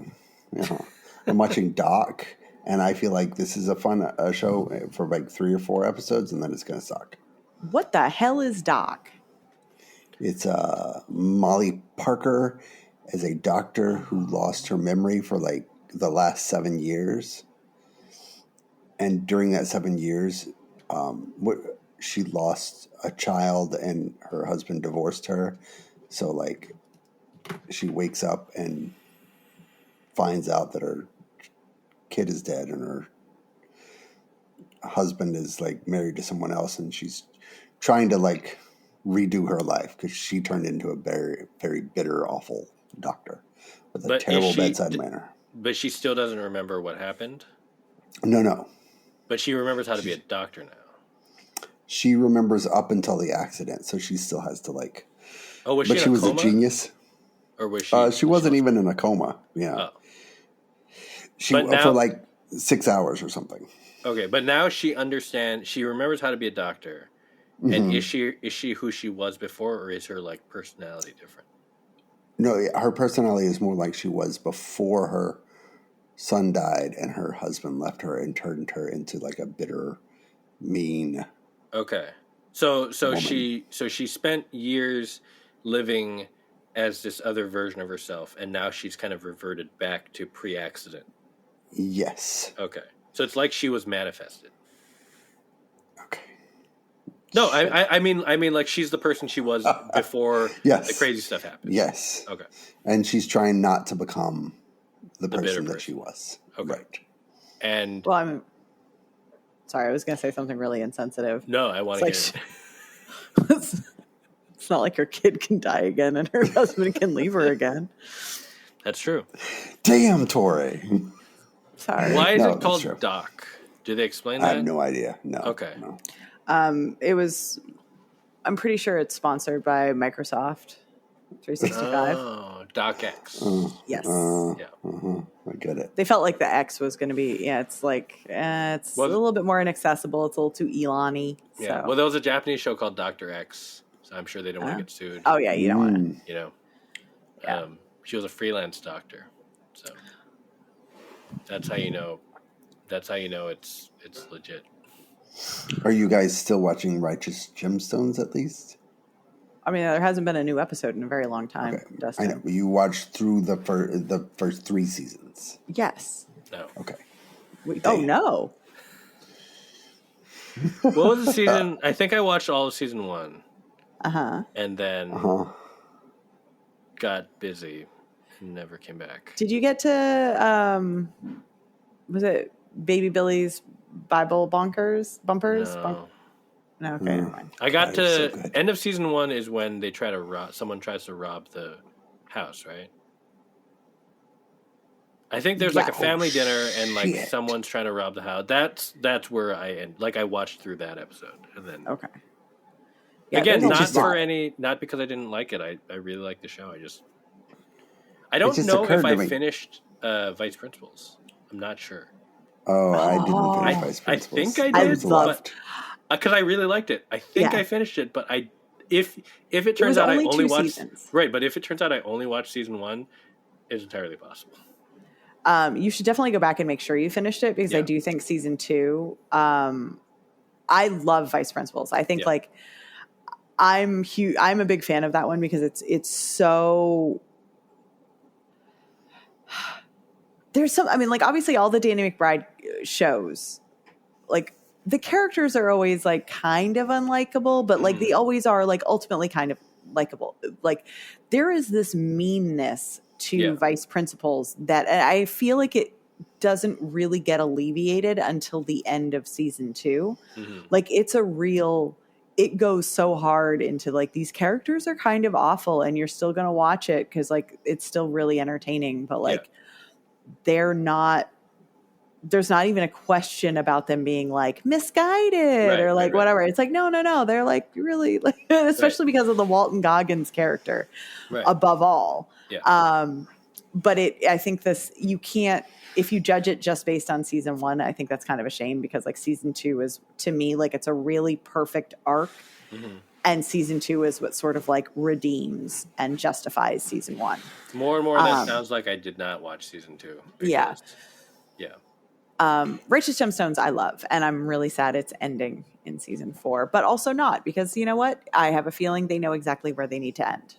I'm watching Doc, and I feel like this is a fun show for like 3 or 4 episodes, and then it's going to suck. What the hell is Doc? It's Molly Parker as a doctor who lost her memory for like the last 7 years. And during that 7 years, she lost a child and her husband divorced her. So like she wakes up and finds out that her kid is dead and her husband is like married to someone else, and she's trying to like redo her life because she turned into a very, very bitter, awful doctor with a terrible bedside manner. But she still doesn't remember what happened? No. But she remembers how to be a doctor now. She remembers up until the accident, so she still has to like... Oh, was she in a coma? But she was a genius. Or was she... she wasn't even in a coma, yeah. Oh. For like 6 hours or something. Okay, but now she understands... She remembers how to be a doctor. Mm-hmm. And is she who she was before, or is her like personality different? No, her personality is more like she was before her son died and her husband left her and turned her into like a bitter, mean. Okay, so she spent years living as this other version of herself, and now she's kind of reverted back to pre-accident. Yes. Okay, so it's like she was manifested. Okay. No, I mean, like she's the person she was before the crazy stuff happened. Yes. Okay. And she's trying not to become the person that she was. Okay. Right. And well, I'm sorry, I was going to say something really insensitive. No, I want to hear it. It's not like her kid can die again and her husband can leave her again. That's true. Damn, Tori. Sorry. Why is it called Doc? Do they explain that? I have no idea. No. Okay. No. It was, I'm pretty sure it's sponsored by Microsoft 365. Oh, DocX. Yes. I get it. They felt like the X was going to be, it's like, it's a little bit more inaccessible. It's a little too Elon-y. Yeah. So. Well, there was a Japanese show called Dr. X, so I'm sure they don't want to get sued. Oh, yeah, you don't want to. You know, she was a freelance doctor. So that's how you know it's legit. Are you guys still watching Righteous Gemstones at least? I mean, there hasn't been a new episode in a very long time, okay. Dustin. I know, but you watched through the first 3 seasons. Yes. No. Okay. Oh, no. What was the season? I think I watched all of season 1. Uh-huh. And then got busy and never came back. Did you get to, was it Baby Billy's Bible Bumpers? No. No, okay, never mind. I got to end of season 1 is when they try to someone tries to rob the house, right? I think there's like a family dinner and like someone's trying to rob the house. That's where I end. Like I watched through that episode and then Yeah, again, not because I didn't like it. I really like the show. I don't know if I finished Vice Principals. I'm not sure. Oh, I didn't finish Vice Principals. I think I did, but because I really liked it. I think I finished it, but if it turns out I only watched seasons. Right, but if it turns out I only watched season 1, it's entirely possible. You should definitely go back and make sure you finished it because I do think season 2. I love Vice Principals. I think like I'm a big fan of that one because it's so. There's some. I mean, like obviously all the Danny McBride shows, like the characters are always like kind of unlikable, but like they always are like ultimately kind of likable. Like there is this meanness to Vice Principals that I feel like doesn't really get alleviated until the end of season 2. Mm-hmm. Like it goes so hard into like these characters are kind of awful and you're still going to watch it because like it's still really entertaining, but like there's not even a question about them being like misguided or like whatever. It's like, no. They're like really like, especially because of the Walton Goggins character above all. Yeah. But I think you can't, if you judge it just based on season 1, I think that's kind of a shame because like season 2 is, to me, like it's a really perfect arc. Mm-hmm. And season 2 is what sort of like redeems and justifies season 1. More and more that sounds like I did not watch season 2. Because, Righteous Gemstones I love, and I'm really sad it's ending in season 4, but also not, because you know what? I have a feeling they know exactly where they need to end.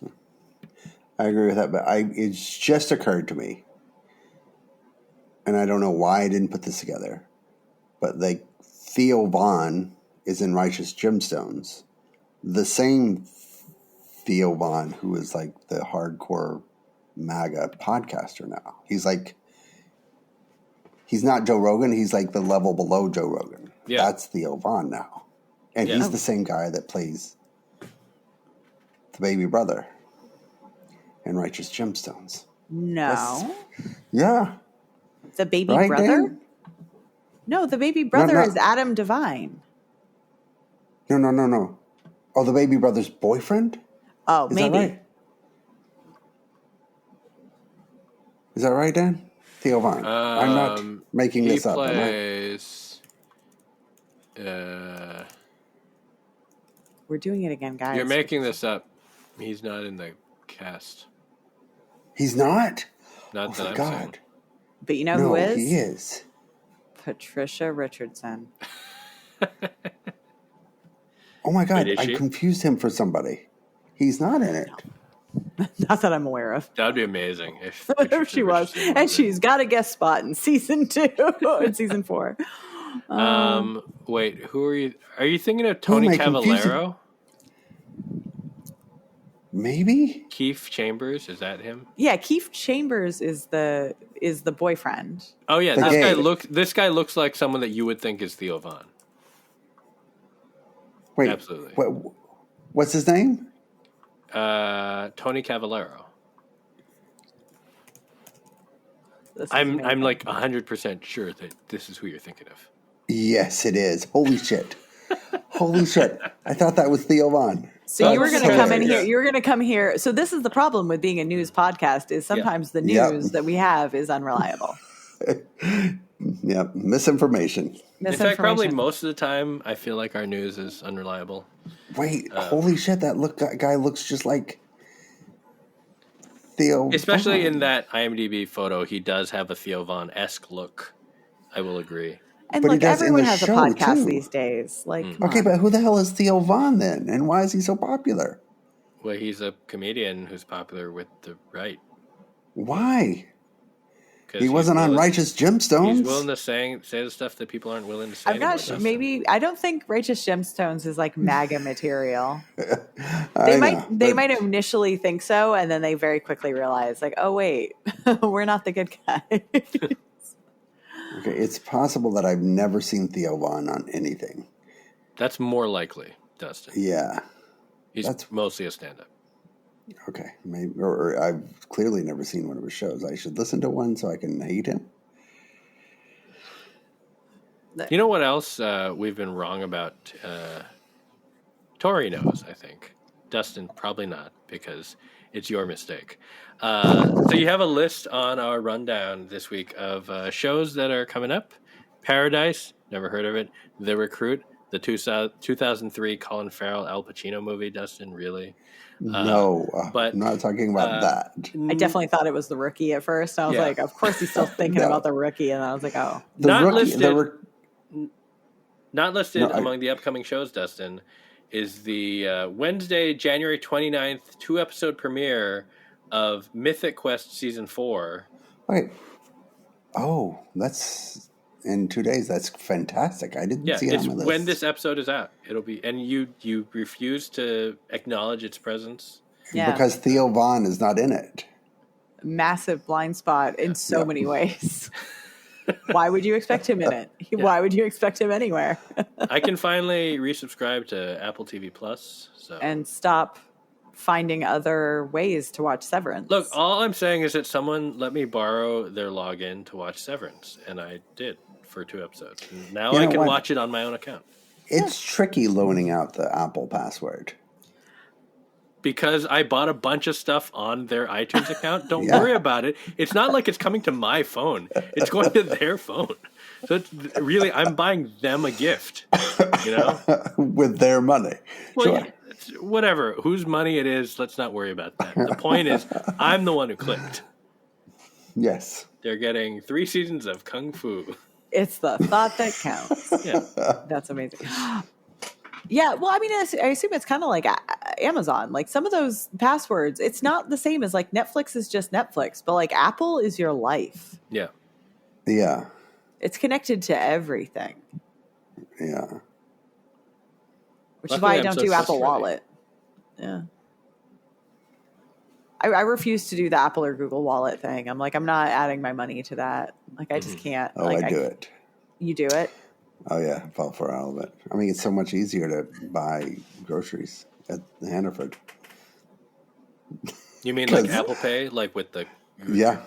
I agree with that, but it's just occurred to me, and I don't know why I didn't put this together, but like Theo Von is in Righteous Gemstones, the same Theo Von who is like the hardcore MAGA podcaster now. He's not Joe Rogan. He's like the level below Joe Rogan. Yeah. That's Theo Von now. And he's the same guy that plays the baby brother in Righteous Gemstones. No. Yeah. The baby brother? Dan? No, the baby brother is Adam Devine. No. Oh, the baby brother's boyfriend? Oh, is maybe. That right? Is that right, Dan? Theo Von. I'm not making this up. Plays, We're doing it again, guys. You're making this up. He's not in the cast. He's not? Not that I'm saying. But you know who is? He is. Patricia Richardson. Oh my God, I confused him for somebody. He's not in it. Not that I'm aware of. That would be amazing if she was. And she's got a guest spot in season 2 and season 4. Wait, who are you? Are you thinking of Tony Cavallero? Maybe Keith Chambers, is that him? Yeah, Keith Chambers is the boyfriend. Oh yeah, this guy looks like someone that you would think is Theo Von. Wait, absolutely. What's his name? Tony Cavallero. I'm like 100% sure that this is who you're thinking of. Yes, it is. Holy shit. Holy shit. I thought that was Theo Von. So you were going to come in here. You were going to come here. So this is the problem with being a news podcast is sometimes the news that we have is unreliable. Yep. Misinformation. In fact, probably most of the time, I feel like our news is unreliable. Wait, holy shit! That guy looks just like Theo. Especially in that IMDb photo, he does have a Theo Von-esque look. I will agree. And look, everyone has a podcast these days. Like, okay, but who the hell is Theo Von then, and why is he so popular? Well, he's a comedian who's popular with the right. Why? He wasn't on Righteous Gemstones. He's willing to say the stuff that people aren't willing to say. I'm not sure. Maybe I don't think Righteous Gemstones is like MAGA material. They might initially think so, and then they very quickly realize, like, oh wait, we're not the good guys. Okay, it's possible that I've never seen Theo Von on anything. That's more likely, Dustin. Yeah, he's mostly a stand-up. Okay, maybe, or I've clearly never seen one of his shows. I should listen to one so I can hate him. You know what else we've been wrong about? Tori knows, I think. Dustin, probably not, because it's your mistake. So you have a list on our rundown this week of shows that are coming up. Paradise, never heard of it. The Recruit, the 2003 Colin Farrell Al Pacino movie. Dustin, really? No, but I'm not talking about that. I definitely thought it was The Rookie at first. I was like, of course he's still thinking about The Rookie. And I was like, oh. Not listed among the upcoming shows, Dustin, is the Wednesday, January 29th, 2-episode premiere of Mythic Quest Season 4. Wait. Oh, that's in 2 days. That's fantastic. I didn't see it on my list. When this episode is out. It'll be, and you refuse to acknowledge its presence. Yeah. Because Theo Von is not in it. Massive blind spot in so many ways. Why would you expect him in it? Yeah. Why would you expect him anywhere? I can finally resubscribe to Apple TV Plus. And stop finding other ways to watch Severance. Look, all I'm saying is that someone let me borrow their login to watch Severance, and I did for 2 episodes. And now I can watch it on my own account. It's tricky loaning out the Apple password. Because I bought a bunch of stuff on their iTunes account. Don't worry about it. It's not like it's coming to my phone. It's going to their phone. So it's really, I'm buying them a gift, you know? With their money. Well, sure. Whatever. Whose money it is, let's not worry about that. The point is, I'm the one who clicked. Yes. They're getting 3 seasons of Kung Fu. It's the thought that counts. Yeah. That's amazing. Yeah, well, I mean, I assume it's kind of like Amazon. Like some of those passwords, it's not the same as like Netflix is just Netflix, but like Apple is your life. Yeah. Yeah. It's connected to everything. Yeah. Which is why I don't do Apple Wallet. Yeah. I refuse to do the Apple or Google Wallet thing. I'm like, I'm not adding my money to that. Like, I just can't. Oh, like, I do it. You do it? Oh, yeah. I fell for all of it. I mean, it's so much easier to buy groceries at Hannaford. You mean like Apple Pay? Like with the... Yeah.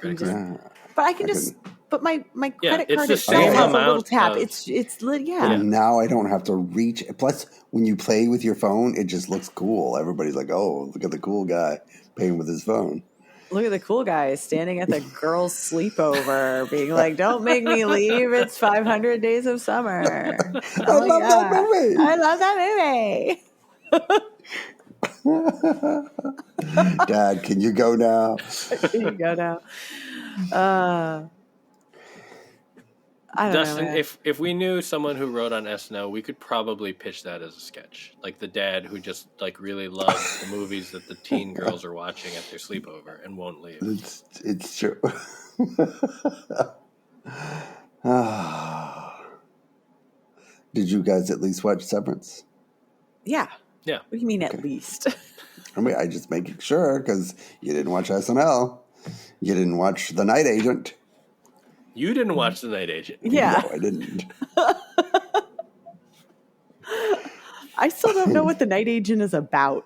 But I can just... But my credit card is a little tap. It's yeah. And now I don't have to reach. Plus, when you play with your phone, it just looks cool. Everybody's like, "Oh, look at the cool guy paying with his phone." Look at the cool guy standing at the girls' sleepover, being like, "Don't make me leave. It's 500 Days of Summer." I love that movie. I love that movie. Dad, can you go now? Can you go now? I don't Dustin, know, if we knew someone who wrote on SNL, we could probably pitch that as a sketch. Like the dad who just like really loves the movies that the teen girls are watching at their sleepover and won't leave. It's true. Did you guys at least watch Severance? Yeah. Yeah. What do you mean at least? I mean, I just making sure because you didn't watch SNL. You didn't watch The Night Agent. You didn't watch The Night Agent. Yeah. No, I didn't. I still don't know what The Night Agent is about.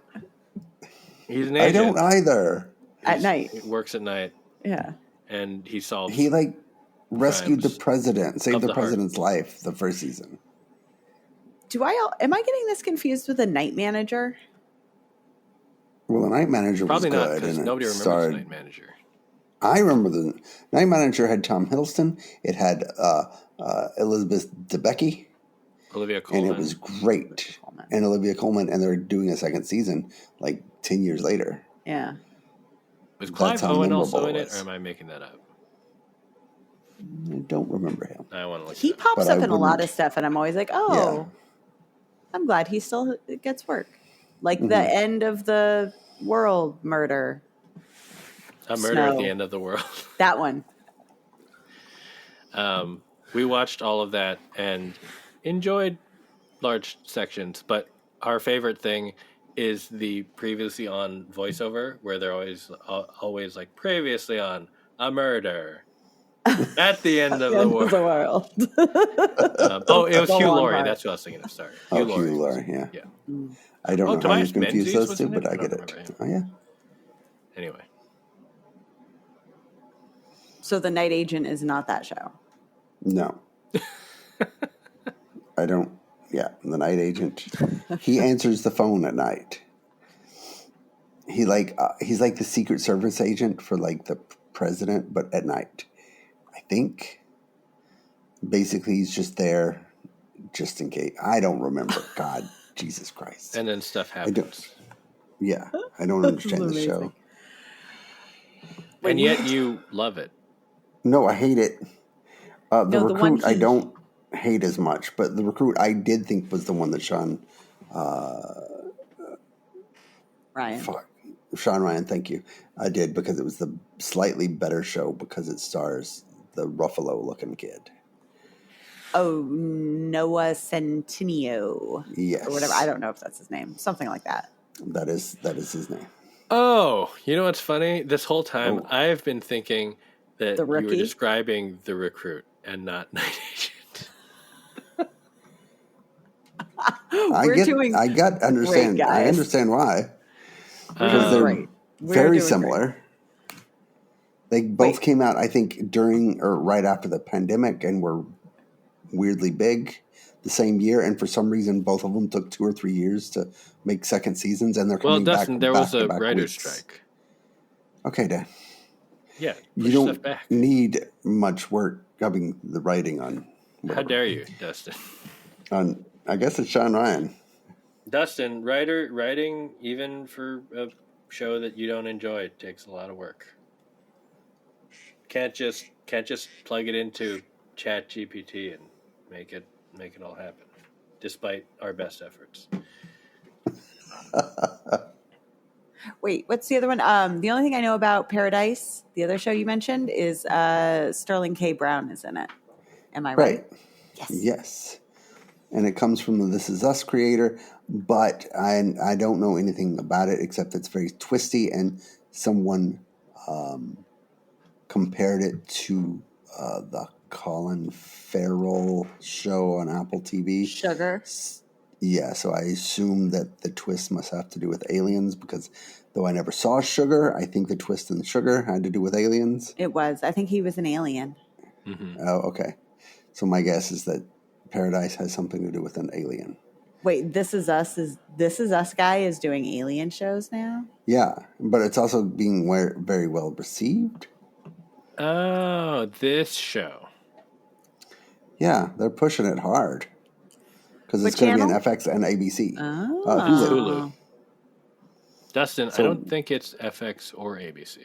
He's an agent. I don't either. At night. He works at night. Yeah. And he solves... He, like, rescued the president, saved the president's life the first season. Am I getting this confused with The Night Manager? Well, The Night Manager Probably was not, good. because nobody remembers The Night Manager. I remember the Night Manager had Tom Hiddleston. It had Elizabeth Debicki. Olivia Colman. And it was great. And Olivia Colman, and they're doing a second season like 10 years later. Yeah. Was Clive Owen also in it, or am I making that up? I don't remember him. I want to look. He pops up in a lot of stuff, and I'm always like, oh, yeah. I'm glad he still gets work. Like the end of the world murder. A Murder at the End of the World. That one. We watched all of that and enjoyed large sections, but our favorite thing is the previously on voiceover, where they're always like previously on a murder at the end of the world. It was Hugh Laurie. That's who I was thinking of. Sorry, Hugh Laurie. Yeah. I don't know how you confuse those two, but I get it. Oh yeah. Anyway. So The Night Agent is not that show? No. I don't. Yeah, The Night Agent. He answers the phone at night. He's like the Secret Service agent for like the president, but at night. I think. Basically, he's just there, just in case. I don't remember. God, Jesus Christ. And then stuff happens. I don't understand the show. And yet you love it. No, I hate it. The Recruit, I don't hate as much, but The Recruit, I did think was the one that Sean Ryan, thank you. I did, because it was the slightly better show because it stars the Ruffalo-looking kid. Oh, Noah Centineo. Yes. Or whatever. I don't know if that's his name. Something like that. That is his name. Oh, you know what's funny? This whole time I've been thinking that you were describing The Recruit. and not Night Agent. I understand why. Because they're very similar. Great. They both came out, I think, during or right after the pandemic and were weirdly big the same year. And for some reason, both of them took 2 or 3 years to make second seasons. And they're coming back. Well, Dustin, there was a writer's strike. Okay, Dan. Yeah, you don't need much work having the writing on. Whatever. How dare you, Dustin? I guess it's Sean Ryan. Dustin, writing even for a show that you don't enjoy takes a lot of work. Can't just plug it into ChatGPT and make it all happen, despite our best efforts. Wait, what's the other one? The only thing I know about Paradise, the other show you mentioned, is Sterling K. Brown is in it. Am I right? Yes. And it comes from the This Is Us creator, but I don't know anything about it except it's very twisty, and someone compared it to the Colin Farrell show on Apple TV. Sugar? Yeah, so I assume that the twist must have to do with aliens because though I never saw Sugar, I think the twist in Sugar had to do with aliens. It was. I think he was an alien. Mm-hmm. Oh, okay. So my guess is that Paradise has something to do with an alien. Wait, This Is Us guy is doing alien shows now? Yeah, but it's also being very well received. Oh, this show. Yeah, they're pushing it hard. Because it's going to be on FX and ABC. Hulu. Dustin, I don't think it's FX or ABC.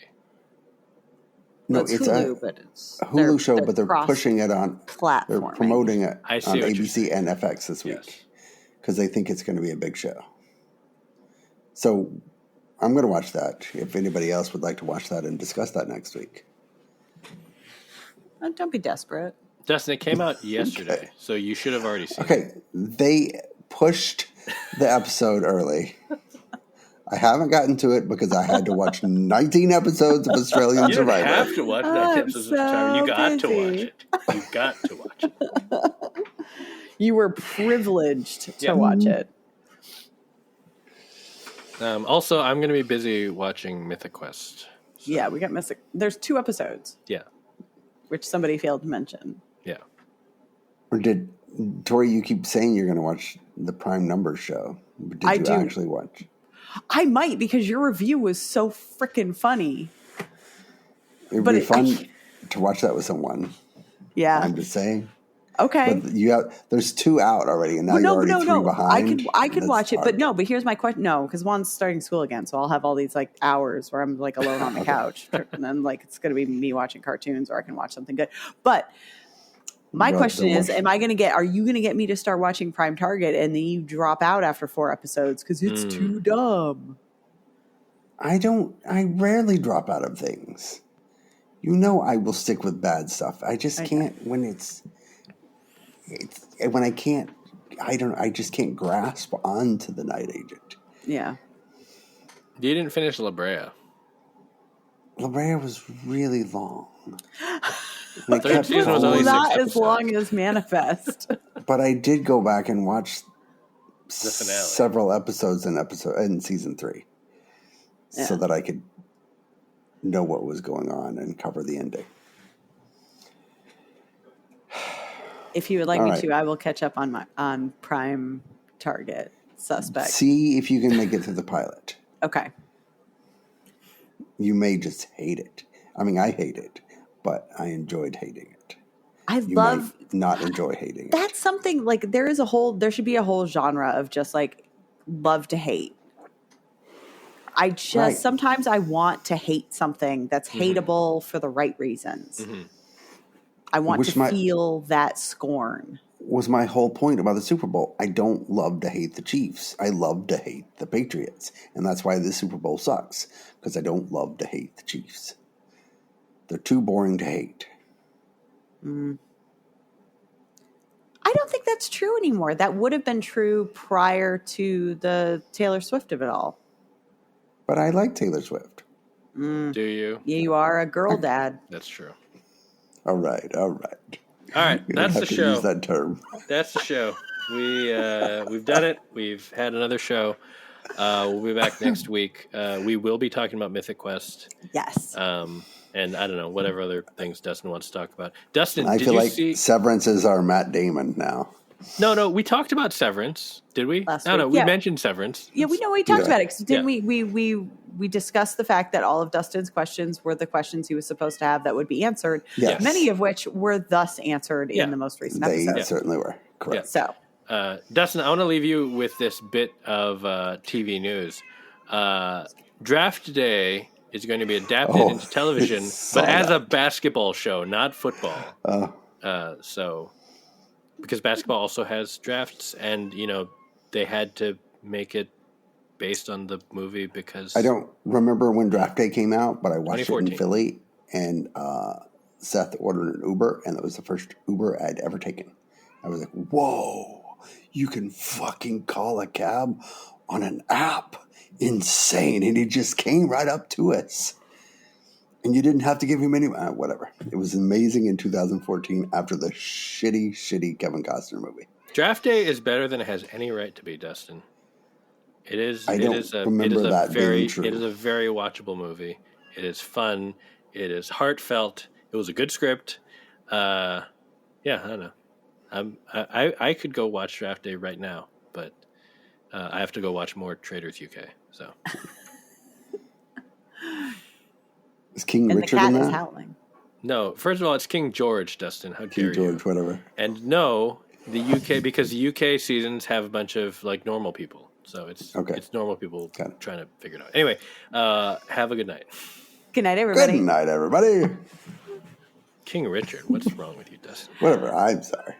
No, it's Hulu, but it's a Hulu show, but they're pushing it on platform. They're promoting it on ABC and FX this week because they think it's going to be a big show. So I'm going to watch that. If anybody else would like to watch that and discuss that next week. Don't be desperate. Dustin, it came out yesterday, so you should have already seen it. Okay, they pushed the episode early. I haven't gotten to it because I had to watch 19 episodes of Australian Survivor. You have to watch 19 episodes of Survivor. You got to watch it. You got to watch it. You were privileged to watch it. Also, I'm going to be busy watching Mythic Quest. So. Yeah, we got Mythic. There's 2 episodes. Yeah. Which somebody failed to mention. Yeah. Or Tori, you keep saying you're going to watch the Prime Numbers show. But did you actually watch? I might because your review was so freaking funny. It'd be fun to watch that with someone. Yeah. I'm just saying. Okay. But there's 2 out already, and now you're already 3 behind. I could watch it, hard. But here's my question. No, because Juan's starting school again, so I'll have all these hours where I'm alone on the couch, and then it's going to be me watching cartoons, or I can watch something good. But my question is, are you going to get me to start watching Prime Target, and then you drop out after 4 episodes because it's too dumb? I rarely drop out of things. I will stick with bad stuff. I just can't when when I can't, I just can't grasp onto the Night Agent. Yeah. You didn't finish La Brea. La Brea was really long. Third season was only 6 not episodes. As long as Manifest. But I did go back and watch the finale. Several episodes in season 3 so that I could know what was going on and cover the ending. If you would like me to, I will catch up on Prime Target Suspect. See if you can make it through the pilot. Okay. You may just hate it. I mean, I hate it, but I enjoyed hating it. You might not enjoy hating it. That's something there should be a whole genre of just love to hate. Sometimes I want to hate something that's hateable for the right reasons. Mm-hmm. I want to feel that scorn. Was my whole point about the Super Bowl. I don't love to hate the Chiefs. I love to hate the Patriots. And that's why the Super Bowl sucks. Because I don't love to hate the Chiefs. They're too boring to hate. I don't think that's true anymore. That would have been true prior to the Taylor Swift of it all. But I like Taylor Swift. Do you? Yeah, you are a girl dad. That's true. All right. All right, that's the show. Use that term. That's the show. We've done it. We've had another show. We'll be back next week. We will be talking about Mythic Quest. Yes. And I don't know, whatever other things Dustin wants to talk about. Dustin, I did feel you like see... Severance is our Matt Damon now. No, we talked about Severance, did we? Last no, week. we mentioned Severance. Yeah, we talked about it. Didn't yeah. we discussed the fact that all of Dustin's questions were the questions he was supposed to have that would be answered, many of which were thus answered in the most recent episode. They certainly were. Correct. So, Dustin, I want to leave you with this bit of TV news. Draft Day is going to be adapted into television, but as a basketball show, not football. So, because basketball also has drafts, and they had to make it based on the movie because I don't remember when Draft Day came out, but I watched it in 2014. Philly, and Seth ordered an Uber, and that was the first Uber I'd ever taken. I was like, "Whoa, you can fucking call a cab on an app." Insane. And he just came right up to us. And you didn't have to give him any... whatever. It was amazing in 2014 after the shitty Kevin Costner movie. Draft Day is better than it has any right to be, Dustin. It is a very watchable movie. It is fun. It is heartfelt. It was a good script. I don't know. I could go watch Draft Day right now, but I have to go watch more Traders UK. So, is King Richard the cat in that? is howling. No, first of all, it's King George, Dustin. How dare you? King George, whatever. And no, the UK, because the UK seasons have a bunch of like normal people, so it's normal people trying to figure it out. Anyway, have a good night. Good night, everybody. Good night, everybody. King Richard, what's wrong with you, Dustin? Whatever. I'm sorry.